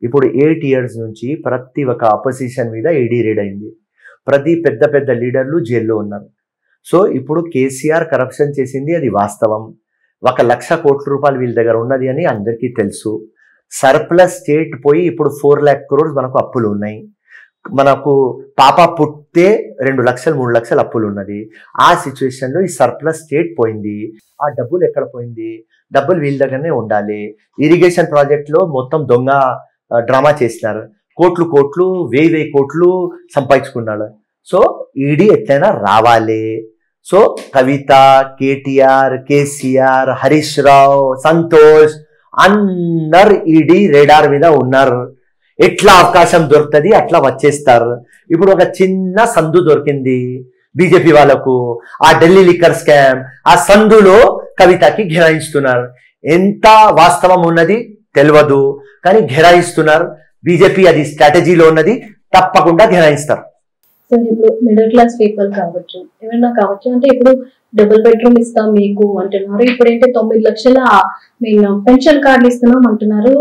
ఇప్పుడు 8 years నుంచి ప్రతి ఒక్క అపోజిషన్ మీద ఈడీ రేడ్ అయింది. ప్రతి పెద్ద పెద్ద లీడర్లు జైల్లో ఉన్నారు. సో ఇప్పుడు కేసీఆర్ కరప్షన్ చేసింది అది వాస్తవం. 1,00,000 కోట్ల రూపాయలు వీళ్ళ దగ్గర ఉన్నది అని అందరికీ తెలుసు. సర్ప్లస్ స్టేట్ పోయి ఇప్పుడు 4 lakh crores మనకు అప్పులు ఉన్నాయి. మనకు పాప పుట్టే 2 లక్షలు 3 లక్షలు అప్పులు ఉన్నది. ఆ సిచ్యువేషన్ లో ఈ సర్ప్లస్ స్టేట్ పోయింది. ఆ డబ్బులు ఎక్కడ పోయింది? డబ్బులు వీళ్ళ దగ్గరనే ఉండాలి. ఇరిగేషన్ ప్రాజెక్ట్ లో మొత్తం దొంగ డ్రామా చేసినారు. కోట్లు 1000 కోట్లు సంపాదించుకున్నాడు. సో ఈడీ ఎట్లయినా రావాలి. సో కవిత, కేటీఆర్, కేసీఆర్, హరీష్ రావు, సంతోష్ అందరు ఈడీ రేడార్ మీద ఉన్నారు. ఎట్లా అవకాశం దొరుకుతుంది అట్లా వచ్చేస్తారు. ఇప్పుడు ఒక చిన్న సందు దొరికింది బీజేపీ వాళ్ళకు, ఆ ఢిల్లీ లిక్కర్ స్కామ్. ఆ సందులో కవితకి ఘెరాయిస్తున్నారు. ఎంత వాస్తవం ఉన్నది తెలియదు, కానీ ఘెరాయిస్తున్నారు. బీజేపీ అది స్ట్రాటజీలో ఉన్నది, తప్పకుండా ఘెరాయిస్తారు. సార్ ఇప్పుడు మిడిల్ క్లాస్ పీపుల్ కావచ్చు, ఎవరైనా కావచ్చు, అంటే ఇప్పుడు డబుల్ బెడ్రూమ్ ఇస్తాం మీకు అంటున్నారు. ఇప్పుడు ఏంటి 9 లక్షల మేము పెన్షన్ కార్డులు ఇస్తున్నాం అంటున్నారు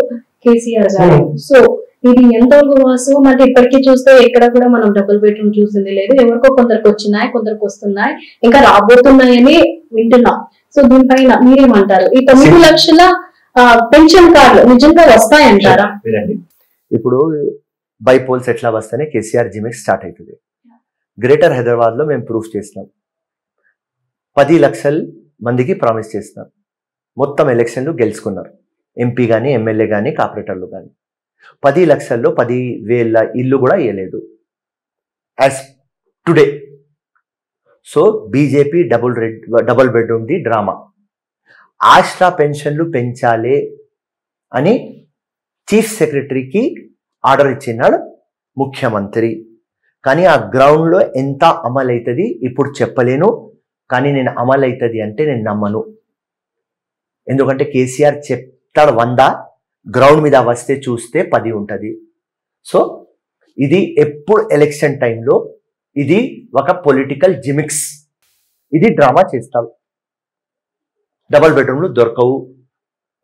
కేసీఆర్ గారు. సో ఇది ఎంతవరకు వాస్తవం? అంటే ఇప్పటికీ చూస్తే ఎక్కడ కూడా మనం డబుల్ బెడ్రూమ్ చూసింది లేదు. ఎవరికో కొందరికి వచ్చినాయి, కొందరికి వస్తున్నాయి, ఇంకా రాబోతున్నాయని వింటున్నాం. సో దీనిపైన మీరేమంటారు? ఈ 9 లక్షల పెన్షన్ కార్డులు నిజంగా వస్తాయంటారా? ఇప్పుడు బైపోల్స్ ఎట్లా వస్తేనే కేసీఆర్ జిమిక్స్ స్టార్ట్ అవుతుంది. గ్రేటర్ హైదరాబాద్ లో మేము ప్రూఫ్ చేసినాం. 10 లక్షల మందికి ప్రామిస్ చేసినాం. మొత్తం ఎలక్షన్లు గెలుచుకున్నారు. ఎంపీ కానీ, ఎమ్మెల్యే కానీ, కార్పొరేటర్లు కానీ. 10 లక్షల్లో 10,000 ఇల్లు కూడా ఇవ్వలేదు as today. So BJP double bedroom ది డ్రామా. ఆశ్రా పెన్షన్లు పెంచాలి అని చీఫ్ సెక్రటరీకి ఆర్డర్ ఇచ్చినాడు ముఖ్యమంత్రి. కానీ ఆ గ్రౌండ్ లో ఎంత అమలు అవుతుంది ఇప్పుడు చెప్పలేను. కానీ నేను అమలు అవుతుంది అంటే నేను నమ్మను. ఎందుకంటే కేసీఆర్ చెప్తాడు 100, గ్రౌండ్ మీద వస్తే చూస్తే 10 ఉంటుంది. సో ఇది ఎప్పుడు ఎలక్షన్ టైంలో ఇది ఒక పొలిటికల్ జిమిక్స్, ఇది డ్రామా చేస్తావు. డబల్ బెడ్రూమ్లు దొరకవు.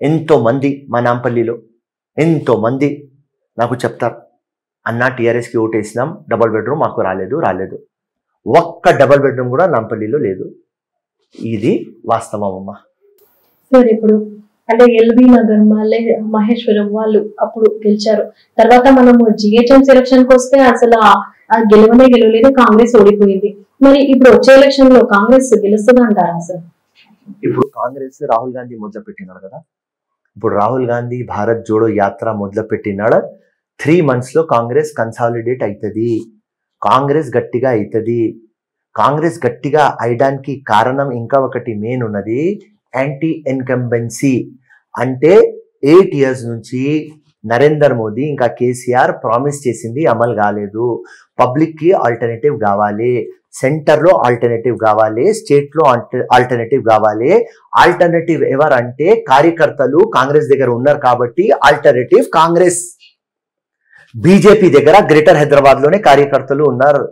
ఎంతో మంది మా నాంపల్లిలో ఎంతో మంది నాకు చెప్తారు, అన్న టీఆర్ఎస్కి ఓటేసినాం, డబల్ బెడ్రూమ్ మాకు రాలేదు. ఒక్క డబల్ బెడ్రూమ్ కూడా నాంపల్లిలో లేదు. ఇది వాస్తవం అమ్మా. సార్ ఇప్పుడు అంటే ఎల్బీ నగర్, మహేశ్వరం వాళ్ళు అప్పుడు గెలిచారు. తర్వాత మనము జిహెచ్ఎం సెలక్షన్ కి వస్తే అసలు గెలవలేదు, కాంగ్రెస్ ఓడిపోయింది. మరి ఇప్పుడు వచ్చే ఎలక్షన్ లో కాంగ్రెస్ గెలుస్తుంది అంటారా సార్? ఇప్పుడు కాంగ్రెస్ రాహుల్ గాంధీ మొదలు పెట్టినాడు కదా. ఇప్పుడు రాహుల్ గాంధీ భారత్ జోడో యాత్ర మొదలు పెట్టినాడు. 3 months లో కాంగ్రెస్ కన్సాలిడేట్ అవుతుంది. కాంగ్రెస్ గట్టిగా అవుతుంది. కాంగ్రెస్ గట్టిగా అయ్యడానికి కారణం ఇంకా ఒకటి మెయిన్ ఉన్నది, యాంటీ ఇన్కంబెన్సీ. అంటే 8 years నుంచి నరేంద్ర మోదీ ఇంకా కేసీఆర్ ప్రామిస్ చేసింది అమలు కాలేదు. పబ్లిక్ కి ఆల్టర్నేటివ్ కావాలి, సెంటర్ లో ఆల్టర్నేటివ్ కావాలి, స్టేట్ లో ఆల్టర్నేటివ్ కావాలి. ఆల్టర్నేటివ్ ఎవరంటే కార్యకర్తలు కాంగ్రెస్ దగ్గర ఉన్నారు కాబట్టి ఆల్టర్నేటివ్ కాంగ్రెస్. బీజేపీ దగ్గర గ్రేటర్ హైదరాబాద్ లోనే కార్యకర్తలు ఉన్నారు,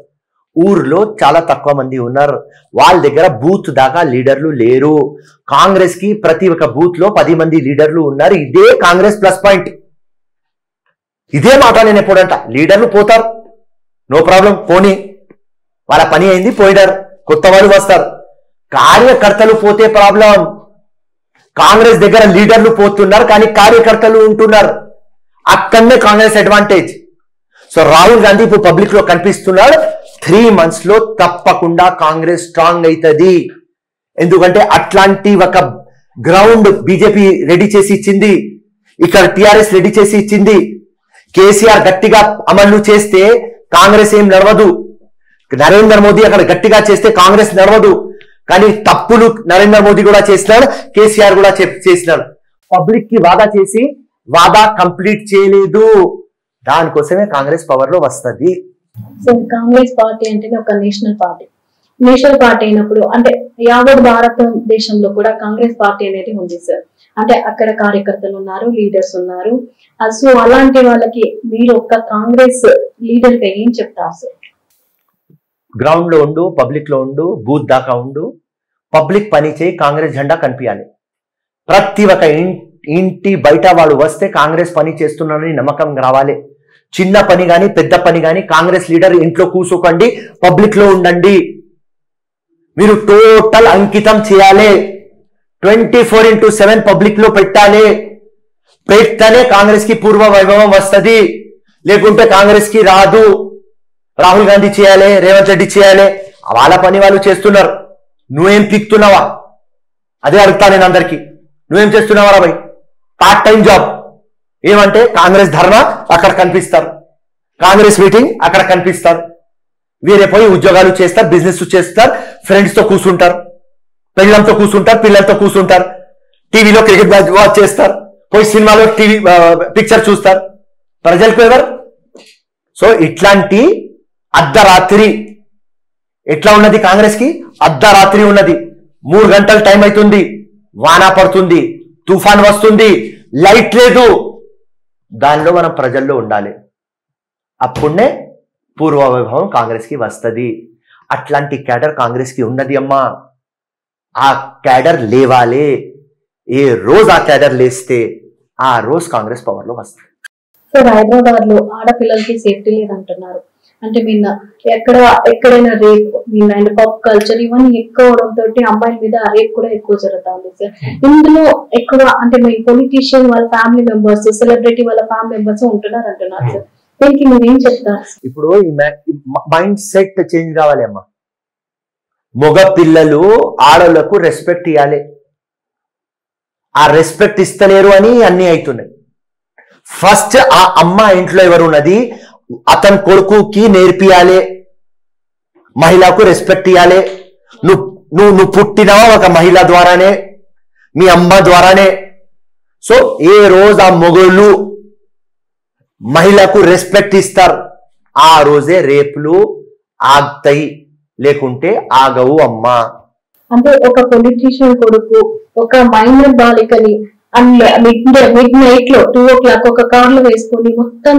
ఊర్లో చాలా తక్కువ మంది ఉన్నారు. వాళ్ళ దగ్గర బూత్ దాకా లీడర్లు లేరు. కాంగ్రెస్ కి ప్రతి ఒక్క బూత్ లో 10 మంది లీడర్లు ఉన్నారు. ఇదే కాంగ్రెస్ ప్లస్ పాయింట్. ఇదే మాట నేను ఎప్పుడంట, లీడర్లు పోతారు, నో ప్రాబ్లం, పోనీ, వాళ్ళ పని అయింది, పోయినారు, కొత్త వాళ్ళు వస్తారు. కార్యకర్తలు పోతే ప్రాబ్లం. కాంగ్రెస్ దగ్గర లీడర్లు పోతున్నారు కానీ కార్యకర్తలు ఉంటున్నారు. అక్కడనే కాంగ్రెస్ అడ్వాంటేజ్. సో రాహుల్ గాంధీ ఇప్పుడు పబ్లిక్ లో కనిపిస్తున్నాడు. 3 months లో తప్పకుండా కాంగ్రెస్ స్ట్రాంగ్ అవుతుంది. ఎందుకంటే అట్లాంటి ఒక గ్రౌండ్ బీజేపీ రెడీ చేసి ఇచ్చింది, ఇక్కడ టిఆర్ఎస్ రెడీ చేసి ఇచ్చింది. కేసీఆర్ గట్టిగా అమలు చేస్తే కాంగ్రెస్ ఏం నడవదు. నరేంద్ర మోదీ అక్కడ గట్టిగా చేస్తే కాంగ్రెస్ నడవదు. కానీ తప్పులు నరేంద్ర మోదీ కూడా చేసినాడు, కేసీఆర్ కూడా చేసినాడు. పబ్లిక్ కి వాదా చేసి వాదా కంప్లీట్ చేయలేదు. దానికోసమే కాంగ్రెస్ పవర్ లో వస్తుంది. సో కాంగ్రెస్ పార్టీ అంటే ఒక నేషనల్ పార్టీ. నేషనల్ పార్టీ అయినప్పుడు అంటే యావత్ భారతదేశంలో కూడా కాంగ్రెస్ పార్టీ అనేది ఉంది సార్. అంటే అక్కడ కార్యకర్తలు ఉన్నారు, లీడర్స్ ఉన్నారు. సో అలాంటి వాళ్ళకి మీరు ఒక కాంగ్రెస్ లీడర్ గా ఏం చెప్తారు సార్? గ్రౌండ్ లో ఉండు, పబ్లిక్ లో ఉండు, బూత్ దాకా ఉండు, పబ్లిక్ పని చేయి, కాంగ్రెస్ జెండా కనిపించాలి. ప్రతి ఒక్క ఇంటి బయట వాడు వస్తే కాంగ్రెస్ పని చేస్తున్నారని నమ్మకం రావాలి. చిన్న పని గాని పెద్ద పని గాని కాంగ్రెస్ లీడర్ ఇంట్లో కూర్చోకండి, పబ్లిక్ లో ఉండండి. మీరు టోటల్ అంకితం చేయాలి. 24/7 పబ్లిక్ లో పెట్టాలి. పెడితేనే కాంగ్రెస్ కి పూర్వ వైభవం వస్తుంది, లేకుంటే కాంగ్రెస్ కి రాదు. రాహుల్ గాంధీ చేయాలి, రేవంత్ రెడ్డి చేయాలి, వాళ్ళ పని వాళ్ళు చేస్తున్నారు. నువ్వేం పీక్తున్నావా? అదే అడుగుతా నేను అందరికీ. నువ్వేం చేస్తున్నావా భయ్? Part time job. ఏమంటే కాంగ్రెస్ ధర్నా అక్కడ కనిపిస్తారు, కాంగ్రెస్ మీటింగ్ అక్కడ కనిపిస్తారు. వేరే పోయి ఉద్యోగాలు చేస్తారు, బిజినెస్ చేస్తారు, ఫ్రెండ్స్ తో కూర్చుంటారు, పిల్లలతో కూర్చుంటారు, పిల్లలతో కూర్చుంటారు, టీవీలో క్రికెట్ మ్యాచ్ వాచ్ చేస్తారు, పోయి సినిమాలో టీవీ పిక్చర్ చూస్తారు. ప్రజలకు ఎవరు? సో ఇట్లాంటి అర్ధరాత్రి ఎట్లా ఉన్నది కాంగ్రెస్ కి? అర్ధరాత్రి ఉన్నది. 3 గంటలు టైం అవుతుంది, వాన పడుతుంది, తుఫాన్ వస్తుంది, లైట్ లేదు. దానిలో మనం ప్రజల్లో ఉండాలి. అప్పుడే పూర్వ వైభవం కాంగ్రెస్ కి వస్తుంది. అట్లాంటి క్యాడర్ కాంగ్రెస్ కి ఉన్నది అమ్మా. ఆ క్యాడర్ లేవాలి. ఏ రోజు ఆ క్యాడర్ లేస్తే ఆ రోజు కాంగ్రెస్ పవర్ లో వస్తుంది. సార్ హైదరాబాద్ లో ఆడపిల్లలకి సేఫ్టీ లేదంటున్నారు. అంటే నిన్న ఎక్కడైనా రేప్ అండ్ పాప్ కల్చర్ ఇవన్నీ ఎక్కువ అవడంతో అమ్మాయిల మీద రేప్ కూడా ఎక్కువ జరుగుతుంది సార్. ఇందులో ఎక్కువ అంటే మీ పొలిటీషియన్ వాళ్ళ ఫ్యామిలీ మెంబర్స్, సెలబ్రిటీ వాళ్ళ ఫ్యామిలీ మెంబర్స్ ఉంటున్నారు అంటున్నారు సార్. దీనికి మీరు ఏం చెప్తారు? ఇప్పుడు ఈ మైండ్ సెట్ చేంజ్ కావాలి అమ్మా. మగ పిల్లలు ఆడలకు రెస్పెక్ట్ ఇవ్వాలి. ఆ రెస్పెక్ట్ ఇస్తలేరు అని అన్ని అవుతున్నాయి. ఫస్ట్ ఆ అమ్మ ఇంట్లో ఎవరు ఉన్నది అతని కొడుకుకి నేర్పియాలి. మహిళకు రెస్పెక్ట్ ఇవ్వాలి. నువ్వు పుట్టినవా ఒక మహిళ ద్వారానే, మీ అమ్మ ద్వారానే. సో ఏ రోజు ఆ మొగోళ్ళు మహిళకు రెస్పెక్ట్ ఇస్తారు, ఆ రోజే రేపులు ఆగుతాయి, లేకుంటే ఆగవు అమ్మా. అంటే ఒక పొలిటీషియన్ కొడుకు ఒక మైనర్ బాలికని మిడ్ నైట్ లో 2 o'clock ఒక కార్ లో వేసుకొని మొత్తం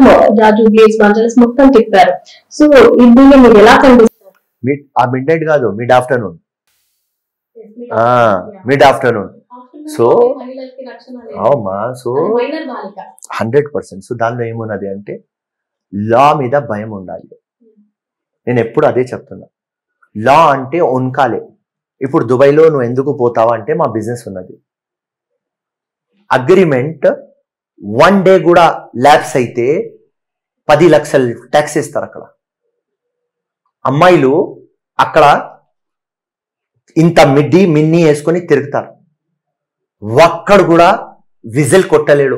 జూబ్లీస్ బంజారాస్ మొత్తం తిప్పారు. సో దీన్ని మీరు ఎలా కనిపిస్తారు? మిడ్ నైట్ కాదు, mid afternoon. Mid afternoon. So అవుమా, సో 100%. సో దానిలో ఏమున్నది అంటే లా మీద భయం ఉండాలి. నేను ఎప్పుడు అదే చెప్తున్నా. లా అంటే ఉన్కాలే. ఇప్పుడు దుబాయ్లో నువ్వు ఎందుకు పోతావా అంటే మా బిజినెస్ ఉన్నది. అగ్రిమెంట్ 1 day కూడా ల్యాప్స్ అయితే 10 లక్షలు ట్యాక్స్ ఇస్తారు. అక్కడ అమ్మాయిలు అక్కడ ఇంత మిన్ని వేసుకొని తిరుగుతారు. ఒక్కడు కూడా విజిల్ కొట్టలేడు.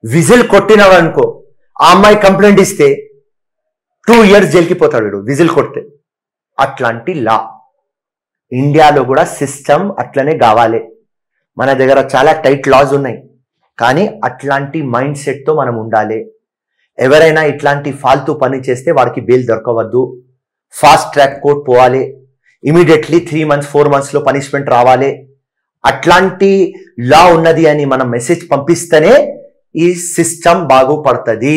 విజిల్ కొట్టినాడు అనుకో, ఆ అమ్మాయి కంప్లైంట్ ఇస్తే 2 years జైలుకి పోతాడు వీడు విజిల్ కొడితే. అట్లాంటి లా ఇండియాలో కూడా సిస్టమ్ అట్లనే కావాలి. మన దగ్గర చాలా టైట్ లాస్ ఉన్నాయి, కానీ అట్లాంటి మైండ్ సెట్ తో మనం ఉండాలి. ఎవరైనా ఇట్లాంటి ఫాల్తూ పని చేస్తే వాడికి బెయిల్ దొరకవద్దు. ఫాస్ట్ ట్రాక్ కోర్ట్ పోవాలి. ఇమీడియట్లీ 3 months 4 months లో పనిష్మెంట్ రావాలి. అట్లాంటి లా ఉన్నది అని మనం మెసేజ్ పంపిస్తేనే ఈ సిస్టమ్ బాగుపడుతుంది.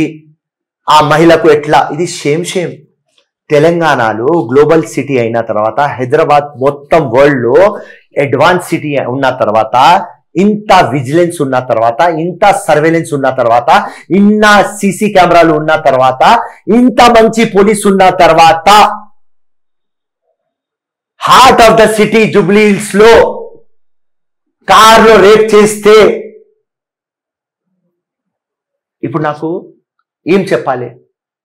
ఆ మహిళకు ఎట్లా ఇది షేమ్. తెలంగాణలో గ్లోబల్ సిటీ అయిన తర్వాత, హైదరాబాద్ మొత్తం వరల్డ్ లో అడ్వాన్స్ సిటీ ఉన్న తర్వాత, ఇంత విజిలెన్స్ ఉన్న తర్వాత, ఇంత సర్వేలెన్స్ ఉన్న తర్వాత, ఇన్న సీసీ కెమెరాలు ఉన్న తర్వాత, ఇంత మంచి పోలీస్ ఉన్న తర్వాత, heart of the city Jubilee hills లో కార్లో రేప్ చేస్తే ఇప్పుడు నాకు ఏం చెప్పాలి?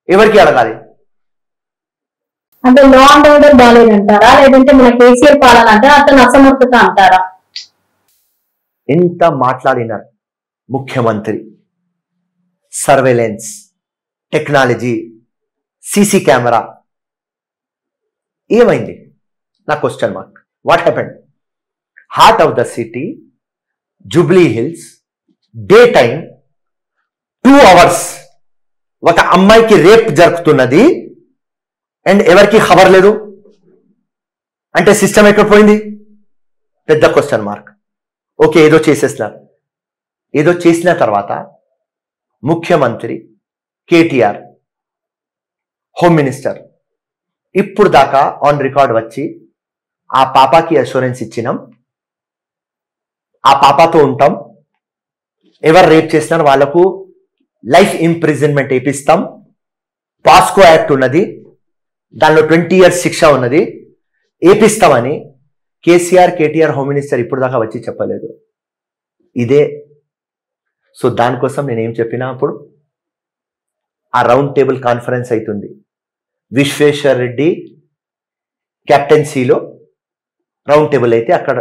ఎవరికి అడగాలి? అంటే లా అండ్ ఆర్డర్ బాగాలేదంటారా, లేదంటే మన కేసీఆర్ పాలన అంటారా, అతను అసమర్థత అంటారా? ఎంత మాట్లాడినారు ముఖ్యమంత్రి? సర్వేలెన్స్, టెక్నాలజీ, సీసీ కెమెరా ఏమైంది? నా question mark. What happened? Heart of the city Jubilee hills day time 2 hours ఒక అమ్మాయికి రేప్ జరుగుతున్నది అండ్ ఎవరికి ఖబర్ లేదు అంటే సిస్టమ్ ఎక్కడ పోయింది? పెద్ద క్వశ్చన్ మార్క్. ఓకే, ఏదో చేసేస్తున్నారు. ఏదో చేసిన తర్వాత ముఖ్యమంత్రి కేటీఆర్, హోమ్ మినిస్టర్ ఇప్పుడు దాకా ఆన్ రికార్డ్ వచ్చి ఆ పాపకి అష్యూరెన్స్ ఇచ్చినాం, ఆ పాపతో ఉంటాం, ఎవరు రేప్ చేసినారు వాళ్లకు లైఫ్ ఇంప్రిజన్మెంట్ వేపిస్తాం, పాస్కో యాక్ట్ ఉన్నది, దానిలో 20 years శిక్ష ఉన్నది, వేపిస్తామని కేసీఆర్, కేటీఆర్, హోమ్ మినిస్టర్ ఇప్పుడు దాకా వచ్చి చెప్పలేదు. ఇదే. సో దానికోసం నేనేం చెప్పినా, అప్పుడు ఆ రౌండ్ టేబుల్ కాన్ఫరెన్స్ అవుతుంది, విశ్వేశ్వర్ రెడ్డి కెప్టెన్సీలో రౌండ్ టేబుల్ అయితే అక్కడ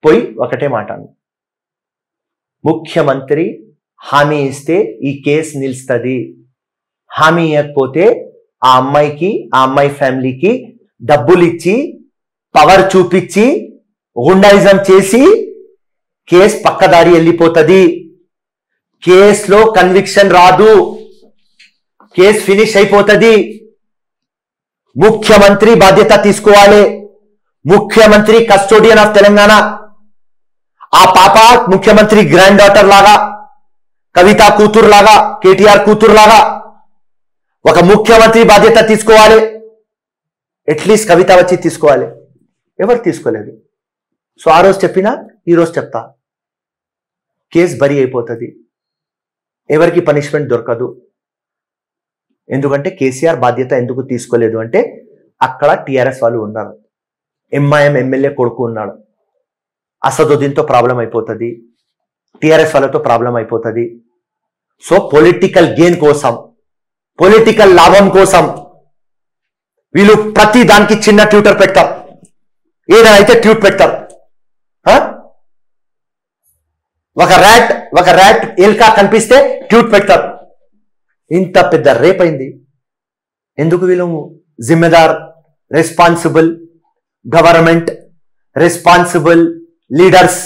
పోయి ఒకటే మాట, ముఖ్యమంత్రి హామీ ఇస్తే ఈ కేసు నిలుస్తుంది, హామీ ఇవ్వకపోతే ఆ అమ్మాయికి, ఆ అమ్మాయి ఫ్యామిలీకి డబ్బులు ఇచ్చి, పవర్ చూపించి, గుండాయిజం చేసి కేసు పక్కదారి వెళ్ళిపోతుంది, కేసులో కన్విక్షన్ రాదు, కేసు ఫినిష్ అయిపోతుంది. ముఖ్యమంత్రి బాధ్యత తీసుకోవాలి. ముఖ్యమంత్రి కస్టోడియన్ ఆఫ్ తెలంగాణ. ఆ పాప ముఖ్యమంత్రి గ్రాండ్ డాటర్ లాగా, కవిత కూతురు లాగా, కేటీఆర్ కూతురు లాగా ఒక ముఖ్యమంత్రి బాధ్యత తీసుకోవాలి. అట్లీస్ట్ కవిత వచ్చి తీసుకోవాలి. ఎవరు తీసుకోలేదు. సో ఆ రోజు చెప్పినా ఈ రోజు చెప్తా, కేసు బరి అయిపోతుంది, ఎవరికి పనిష్మెంట్ దొరకదు. ఎందుకంటే కేసీఆర్ బాధ్యత ఎందుకు తీసుకోలేదు అంటే అక్కడ టిఆర్ఎస్ వాళ్ళు ఉన్నారు, ఎంఐఎం ఎమ్మెల్యే కొడుకు ఉన్నాడు, అసదుద్దీన్తో ప్రాబ్లం అయిపోతుంది, టిఆర్ఎస్ వాళ్ళతో ప్రాబ్లం అయిపోతుంది. సో పొలిటికల్ గెయిన్ కోసం, పొలిటికల్ లాభం కోసం వీళ్ళు ప్రతి దానికి చిన్న ట్విట్టర్ పెడతారు, ఏదైనా అయితే ట్వీట్ పెడతారు. ఒక ర్యాట్ ఎల్కా కనిపిస్తే ట్వీట్ పెడతారు. ఇంత పెద్ద రేప్ అయింది. ఎందుకు వీళ్ళు జిమ్మెదార్, రెస్పాన్సిబుల్ గవర్నమెంట్, రెస్పాన్సిబుల్ లీడర్స్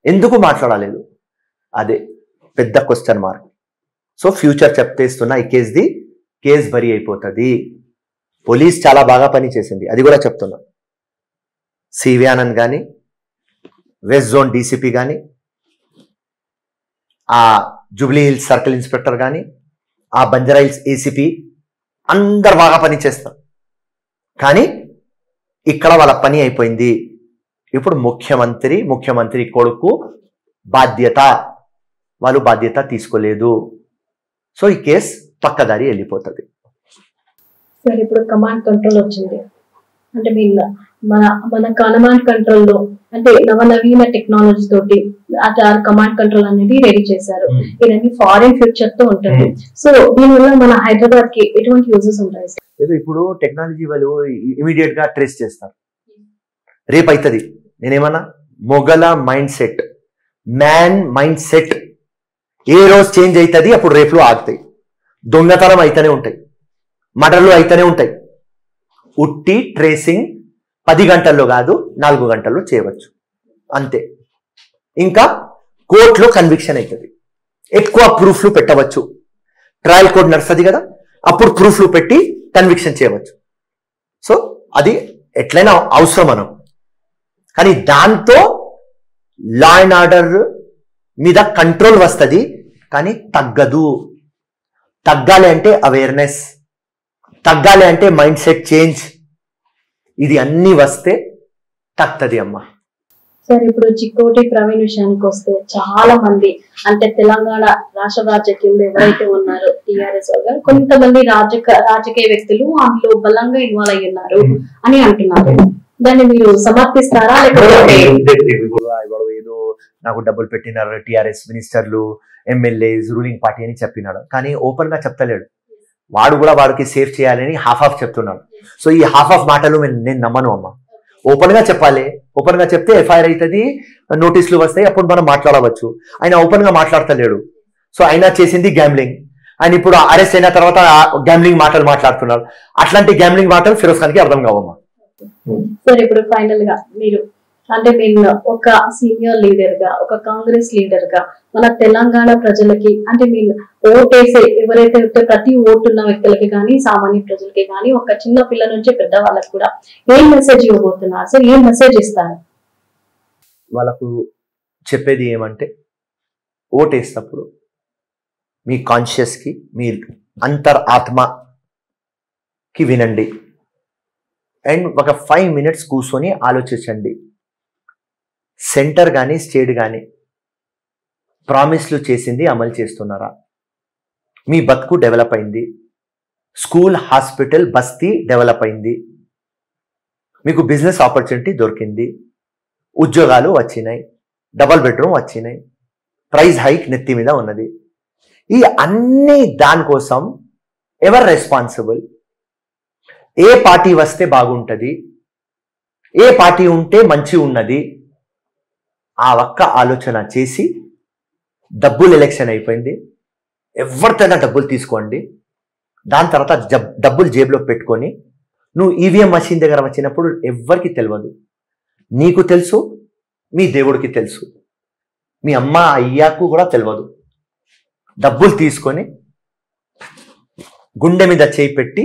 ఎందుకు మాట్లాడలేదు? అదే పెద్ద క్వశ్చన్ మార్క్. సో ఫ్యూచర్ చెప్తేస్తున్నా, ఈ కేసు బరి అయిపోతుంది. పోలీస్ చాలా బాగా పని చేసింది, అది కూడా చెప్తున్నా. సివి ఆనంద్ కానీ, వెస్ట్ జోన్ డీసీపీ కానీ, ఆ జూబ్లీ హిల్స్ సర్కిల్ ఇన్స్పెక్టర్ కానీ, ఆ బంజారా హిల్స్ ఏసీపీ అందరు బాగా పని చేస్తారు. కానీ ఇక్కడ వాళ్ళ పని అయిపోయింది. ఇప్పుడు ముఖ్యమంత్రి కొడుకు బాధ్యత, వాళ్ళు బాధ్యత తీసుకోలేదు. సో ఈ కేసు పక్కదారి వెళ్ళిపోతుంది. సార్ ఇప్పుడు కమాండ్ కంట్రోల్ వచ్చింది అంటే మన కమాండ్ కంట్రోల్ లో అంటే నవనవీన టెక్నాలజీ తోటి కమాండ్ కంట్రోల్ అనేది రెడీ చేశారు. ఇవన్నీ ఫారిన్ ఫ్యూచర్ తో ఉంటుంది. సో దీనివల్ల మన హైదరాబాద్ కి ఎటువంటి యూజెస్ ఉంటాయి సార్? ఇప్పుడు టెక్నాలజీ వాళ్ళు ఇమీడియట్ గా ట్రేస్ చేస్తారు. రేపు అవుతుంది. నేనేమన్నా మొఘల mindset, man mindset ఏ రోజు చేంజ్ అవుతుంది, అప్పుడు రేపులో ఆగుతాయి. దొంగతనం అయితేనే ఉంటాయి, మర్డర్లు అయితేనే ఉంటాయి. ఉట్టి ట్రేసింగ్ 10 గంటల్లో కాదు, 4 గంటల్లో చేయవచ్చు అంతే. ఇంకా కోర్టులో కన్విక్షన్ అవుతుంది, ఎక్కువ ప్రూఫ్లు పెట్టవచ్చు. ట్రయల్ కోర్ట్ నడుస్తుంది కదా, అప్పుడు ప్రూఫ్లు పెట్టి కన్విక్షన్ చేయవచ్చు. సో అది ఎట్లయినా అవసరం మనం. కానీ దాంతో లా అండ్ ఆర్డర్ మీద కంట్రోల్ వస్తుంది, కానీ తగ్గదు. తగ్గాలి అంటే అవేర్నెస్, తగ్గాలి అంటే మైండ్ సెట్ చేంజ్, ఇది అన్ని వస్తే తగ్గది అమ్మా. సార్ ఇప్పుడు చిక్కోటి ప్రవీణ్ విషయానికి వస్తే చాలా మంది అంటే తెలంగాణ రాష్ట్ర రాజకీయంలో ఎవరైతే ఉన్నారో టిఆర్ఎస్ వాళ్ళు కొంతమంది రాజకీయ వ్యక్తులు అందులో బలంగా ఇన్వాల్వ్ అయ్యి ఉన్నారు అని అంటున్నారు. దాన్ని మీరు సమర్థిస్తారా? లేకపోతే ఏదో నాకు డబ్బులు పెట్టినారు టిఆర్ఎస్ మినిస్టర్లు, ఎమ్మెల్యేస్, రూలింగ్ పార్టీ అని చెప్పినాడు, కానీ ఓపెన్ గా చెప్తలేడు. వాడు కూడా వాడికి సేఫ్ చేయాలని హాఫ్ చెప్తున్నాడు. సో ఈ హాఫ్ మాటలు నేను నమ్మను అమ్మ. ఓపెన్ గా చెప్పాలి. ఓపెన్ గా చెప్తే ఎఫ్ఐఆర్ అవుతుంది, నోటీసులు వస్తాయి, అప్పుడు మనం మాట్లాడవచ్చు. ఆయన ఓపెన్ గా మాట్లాడతలేడు. సో ఆయన చేసింది గ్యాంబ్లింగ్. ఆయన ఇప్పుడు అరెస్ట్ అయిన తర్వాత గ్యాంబ్లింగ్ మాటలు మాట్లాడుతున్నారు. అట్లాంటి గ్యాంబ్లింగ్ మాటలు ఫిరోజ్ ఖాన్ కి అర్థం కావమ్మా. సార్ ఇప్పుడు ఫైనల్ గా మీరు అంటే మీరు ఒక సీనియర్ లీడర్ గా, ఒక కాంగ్రెస్ లీడర్ గా మన తెలంగాణ ప్రజలకి, అంటే మీరు ఓటేసే ఎవరైతే ప్రతి ఓటు ఉన్న వ్యక్తులకి కానీ, సామాన్య ప్రజలకి కానీ, ఒక చిన్న పిల్ల నుంచి పెద్ద వాళ్ళకి కూడా ఏం మెసేజ్ ఇవ్వబోతున్నారు సార్? ఏం మెసేజ్ ఇస్తారు వాళ్ళకు? చెప్పేది ఏమంటే, ఓటేసినప్పుడు మీ కాన్షియస్కి, మీ ఆత్మకి వినండి అండ్ ఒక 5 minutes కూర్చొని ఆలోచించండి. సెంటర్ కానీ స్టేట్ కానీ ప్రామిస్లు చేసింది అమలు చేస్తున్నారా? మీ బతుకు డెవలప్ అయింది, స్కూల్, హాస్పిటల్, బస్తీ డెవలప్ అయింది, మీకు బిజినెస్ ఆపర్చునిటీ దొరికింది, ఉద్యోగాలు వచ్చినాయి, డబల్ బెడ్రూమ్ వచ్చినాయి, ప్రైస్ హైక్ నెత్తి మీద ఉన్నది. ఈ అన్ని దానికోసం ఎవరు రెస్పాన్సిబుల్? ఏ పార్టీ వస్తే బాగుంటుంది, ఏ పార్టీ ఉంటే మంచి ఉన్నది, ఆ ఒక్క ఆలోచన చేసి, డబ్బులు ఎలక్షన్ అయిపోయింది, ఎవరితోనైనా డబ్బులు తీసుకోండి, దాని తర్వాత డబ్బులు జేబులో పెట్టుకొని నువ్వు ఈవీఎం మషిన్ దగ్గర వచ్చినప్పుడు ఎవ్వరికి తెలియదు, నీకు తెలుసు, మీ దేవుడికి తెలుసు, మీ అమ్మ అయ్యాకు కూడా తెలియదు. డబ్బులు తీసుకొని గుండె మీద చేయి పెట్టి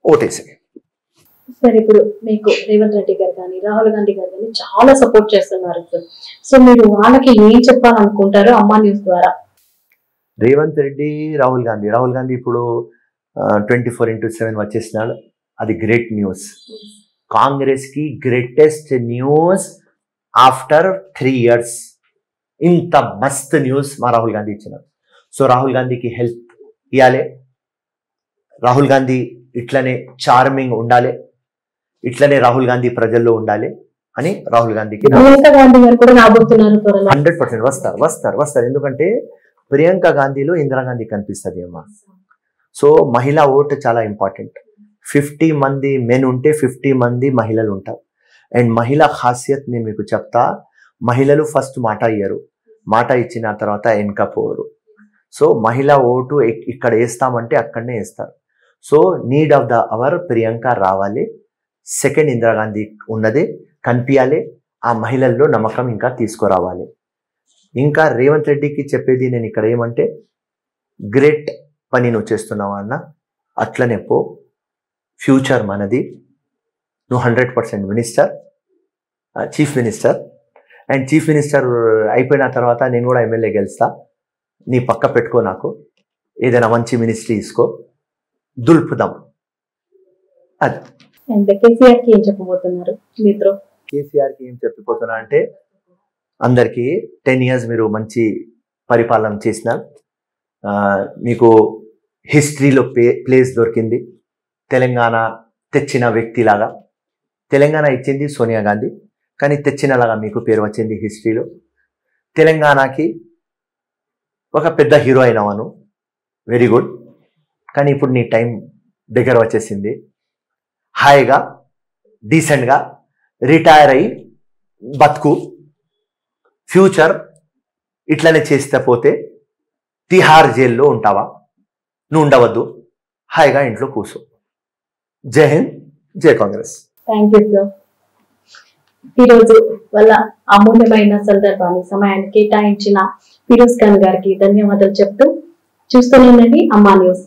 ఓటేసాయి. సార్ ఇప్పుడు మీకు రేవంత్ రెడ్డి గారు కానీ, రాహుల్ గాంధీ గారు కానీ చాలా సపోర్ట్ చేస్తున్నారు సార్. సో మీరు వాళ్ళకి ఏం చెప్పాలనుకుంటారు అమ్మా న్యూస్ ద్వారా? రేవంత్ రెడ్డి, రాహుల్ గాంధీ ఇప్పుడు 24/7 వచ్చేసినాడు. అది గ్రేట్ న్యూస్. కాంగ్రెస్ కి గ్రేటెస్ట్ న్యూస్ ఆఫ్టర్ 3 years. ఇంత మస్త్ న్యూస్ మా రాహుల్ గాంధీ ఇచ్చినారు. సో రాహుల్ గాంధీకి హెల్ప్ ఇవ్వాలి, రాహుల్ గాంధీ ఇట్లనే చార్మింగ్ ఉండాలి, ఇట్లనే రాహుల్ గాంధీ ప్రజల్లో ఉండాలి అని రాహుల్ గాంధీకి 100% వస్తారు. ఎందుకంటే ప్రియాంక గాంధీలో ఇందిరాగాంధీ కనిపిస్తుంది అమ్మా. సో మహిళా ఓటు చాలా ఇంపార్టెంట్. 50 మంది మెన్ ఉంటే 50 మంది మహిళలు ఉంటారు. అండ్ మహిళా ఖాసియత్ నేను మీకు చెప్తా, మహిళలు ఫస్ట్ మాట ఇయ్యరు, మాట ఇచ్చిన తర్వాత వెనకపోరు. సో మహిళా ఓటు ఇక్కడ వేస్తామంటే అక్కడనే వేస్తారు. So need of the hour Priyanka రావాలి, సెకండ్ ఇందిరాగాంధీ ఉన్నది కనిపించాలి, ఆ మహిళల్లో నమ్మకం ఇంకా తీసుకురావాలి. ఇంకా రేవంత్ రెడ్డికి చెప్పేది నేను ఇక్కడ ఏమంటే, గ్రేట్ పని నువ్వు చేస్తున్నావా అన్న, అట్లనే పో, ఫ్యూచర్ మనది, నువ్వు 100% minister, chief minister. And chief minister అయిపోయిన తర్వాత నేను కూడా ఎమ్మెల్యే గెలుస్తా, నీ పక్క పెట్టుకో, నాకు ఏదైనా మంచి మినిస్ట్రీ తీసుకో, దుల్పుదాం. అది కేసీఆర్కి ఏం చెప్పబోతున్నారు? కేసీఆర్కి ఏం చెప్పిపోతున్నా అంటే, అందరికీ 10 years మీరు మంచి పరిపాలన చేసిన, మీకు హిస్టరీలో ప్లేస్ దొరికింది. తెలంగాణ తెచ్చిన వ్యక్తిలాగా, తెలంగాణ ఇచ్చింది సోనియా గాంధీ, కానీ తెచ్చినలాగా మీకు పేరు వచ్చింది హిస్టరీలో. తెలంగాణకి ఒక పెద్ద హీరో అయినవాను, వెరీ గుడ్. కానీ ఇప్పుడు నీ టైం దగ్గర వచ్చేసింది. హాయిగా డీసెంట్గా రిటైర్ అయ్యి బతుకు, ఫ్యూచర్ ఇట్లనే చేస్తే పోతే తిహార్ జైల్లో ఉంటావా? నువ్వు ఉండవద్దు, హాయిగా ఇంట్లో కూర్చో. జై హింద్, జై కాంగ్రెస్. Thank you sir. ఈరోజు వాళ్ళ అమూల్యమైన సందర్భాన్ని, సమయాన్ని కేటాయించిన ఫిరోజ్ ఖాన్ గారికి ధన్యవాదాలు చెప్తూ, చూస్తూనే అమ్మా న్యూస్.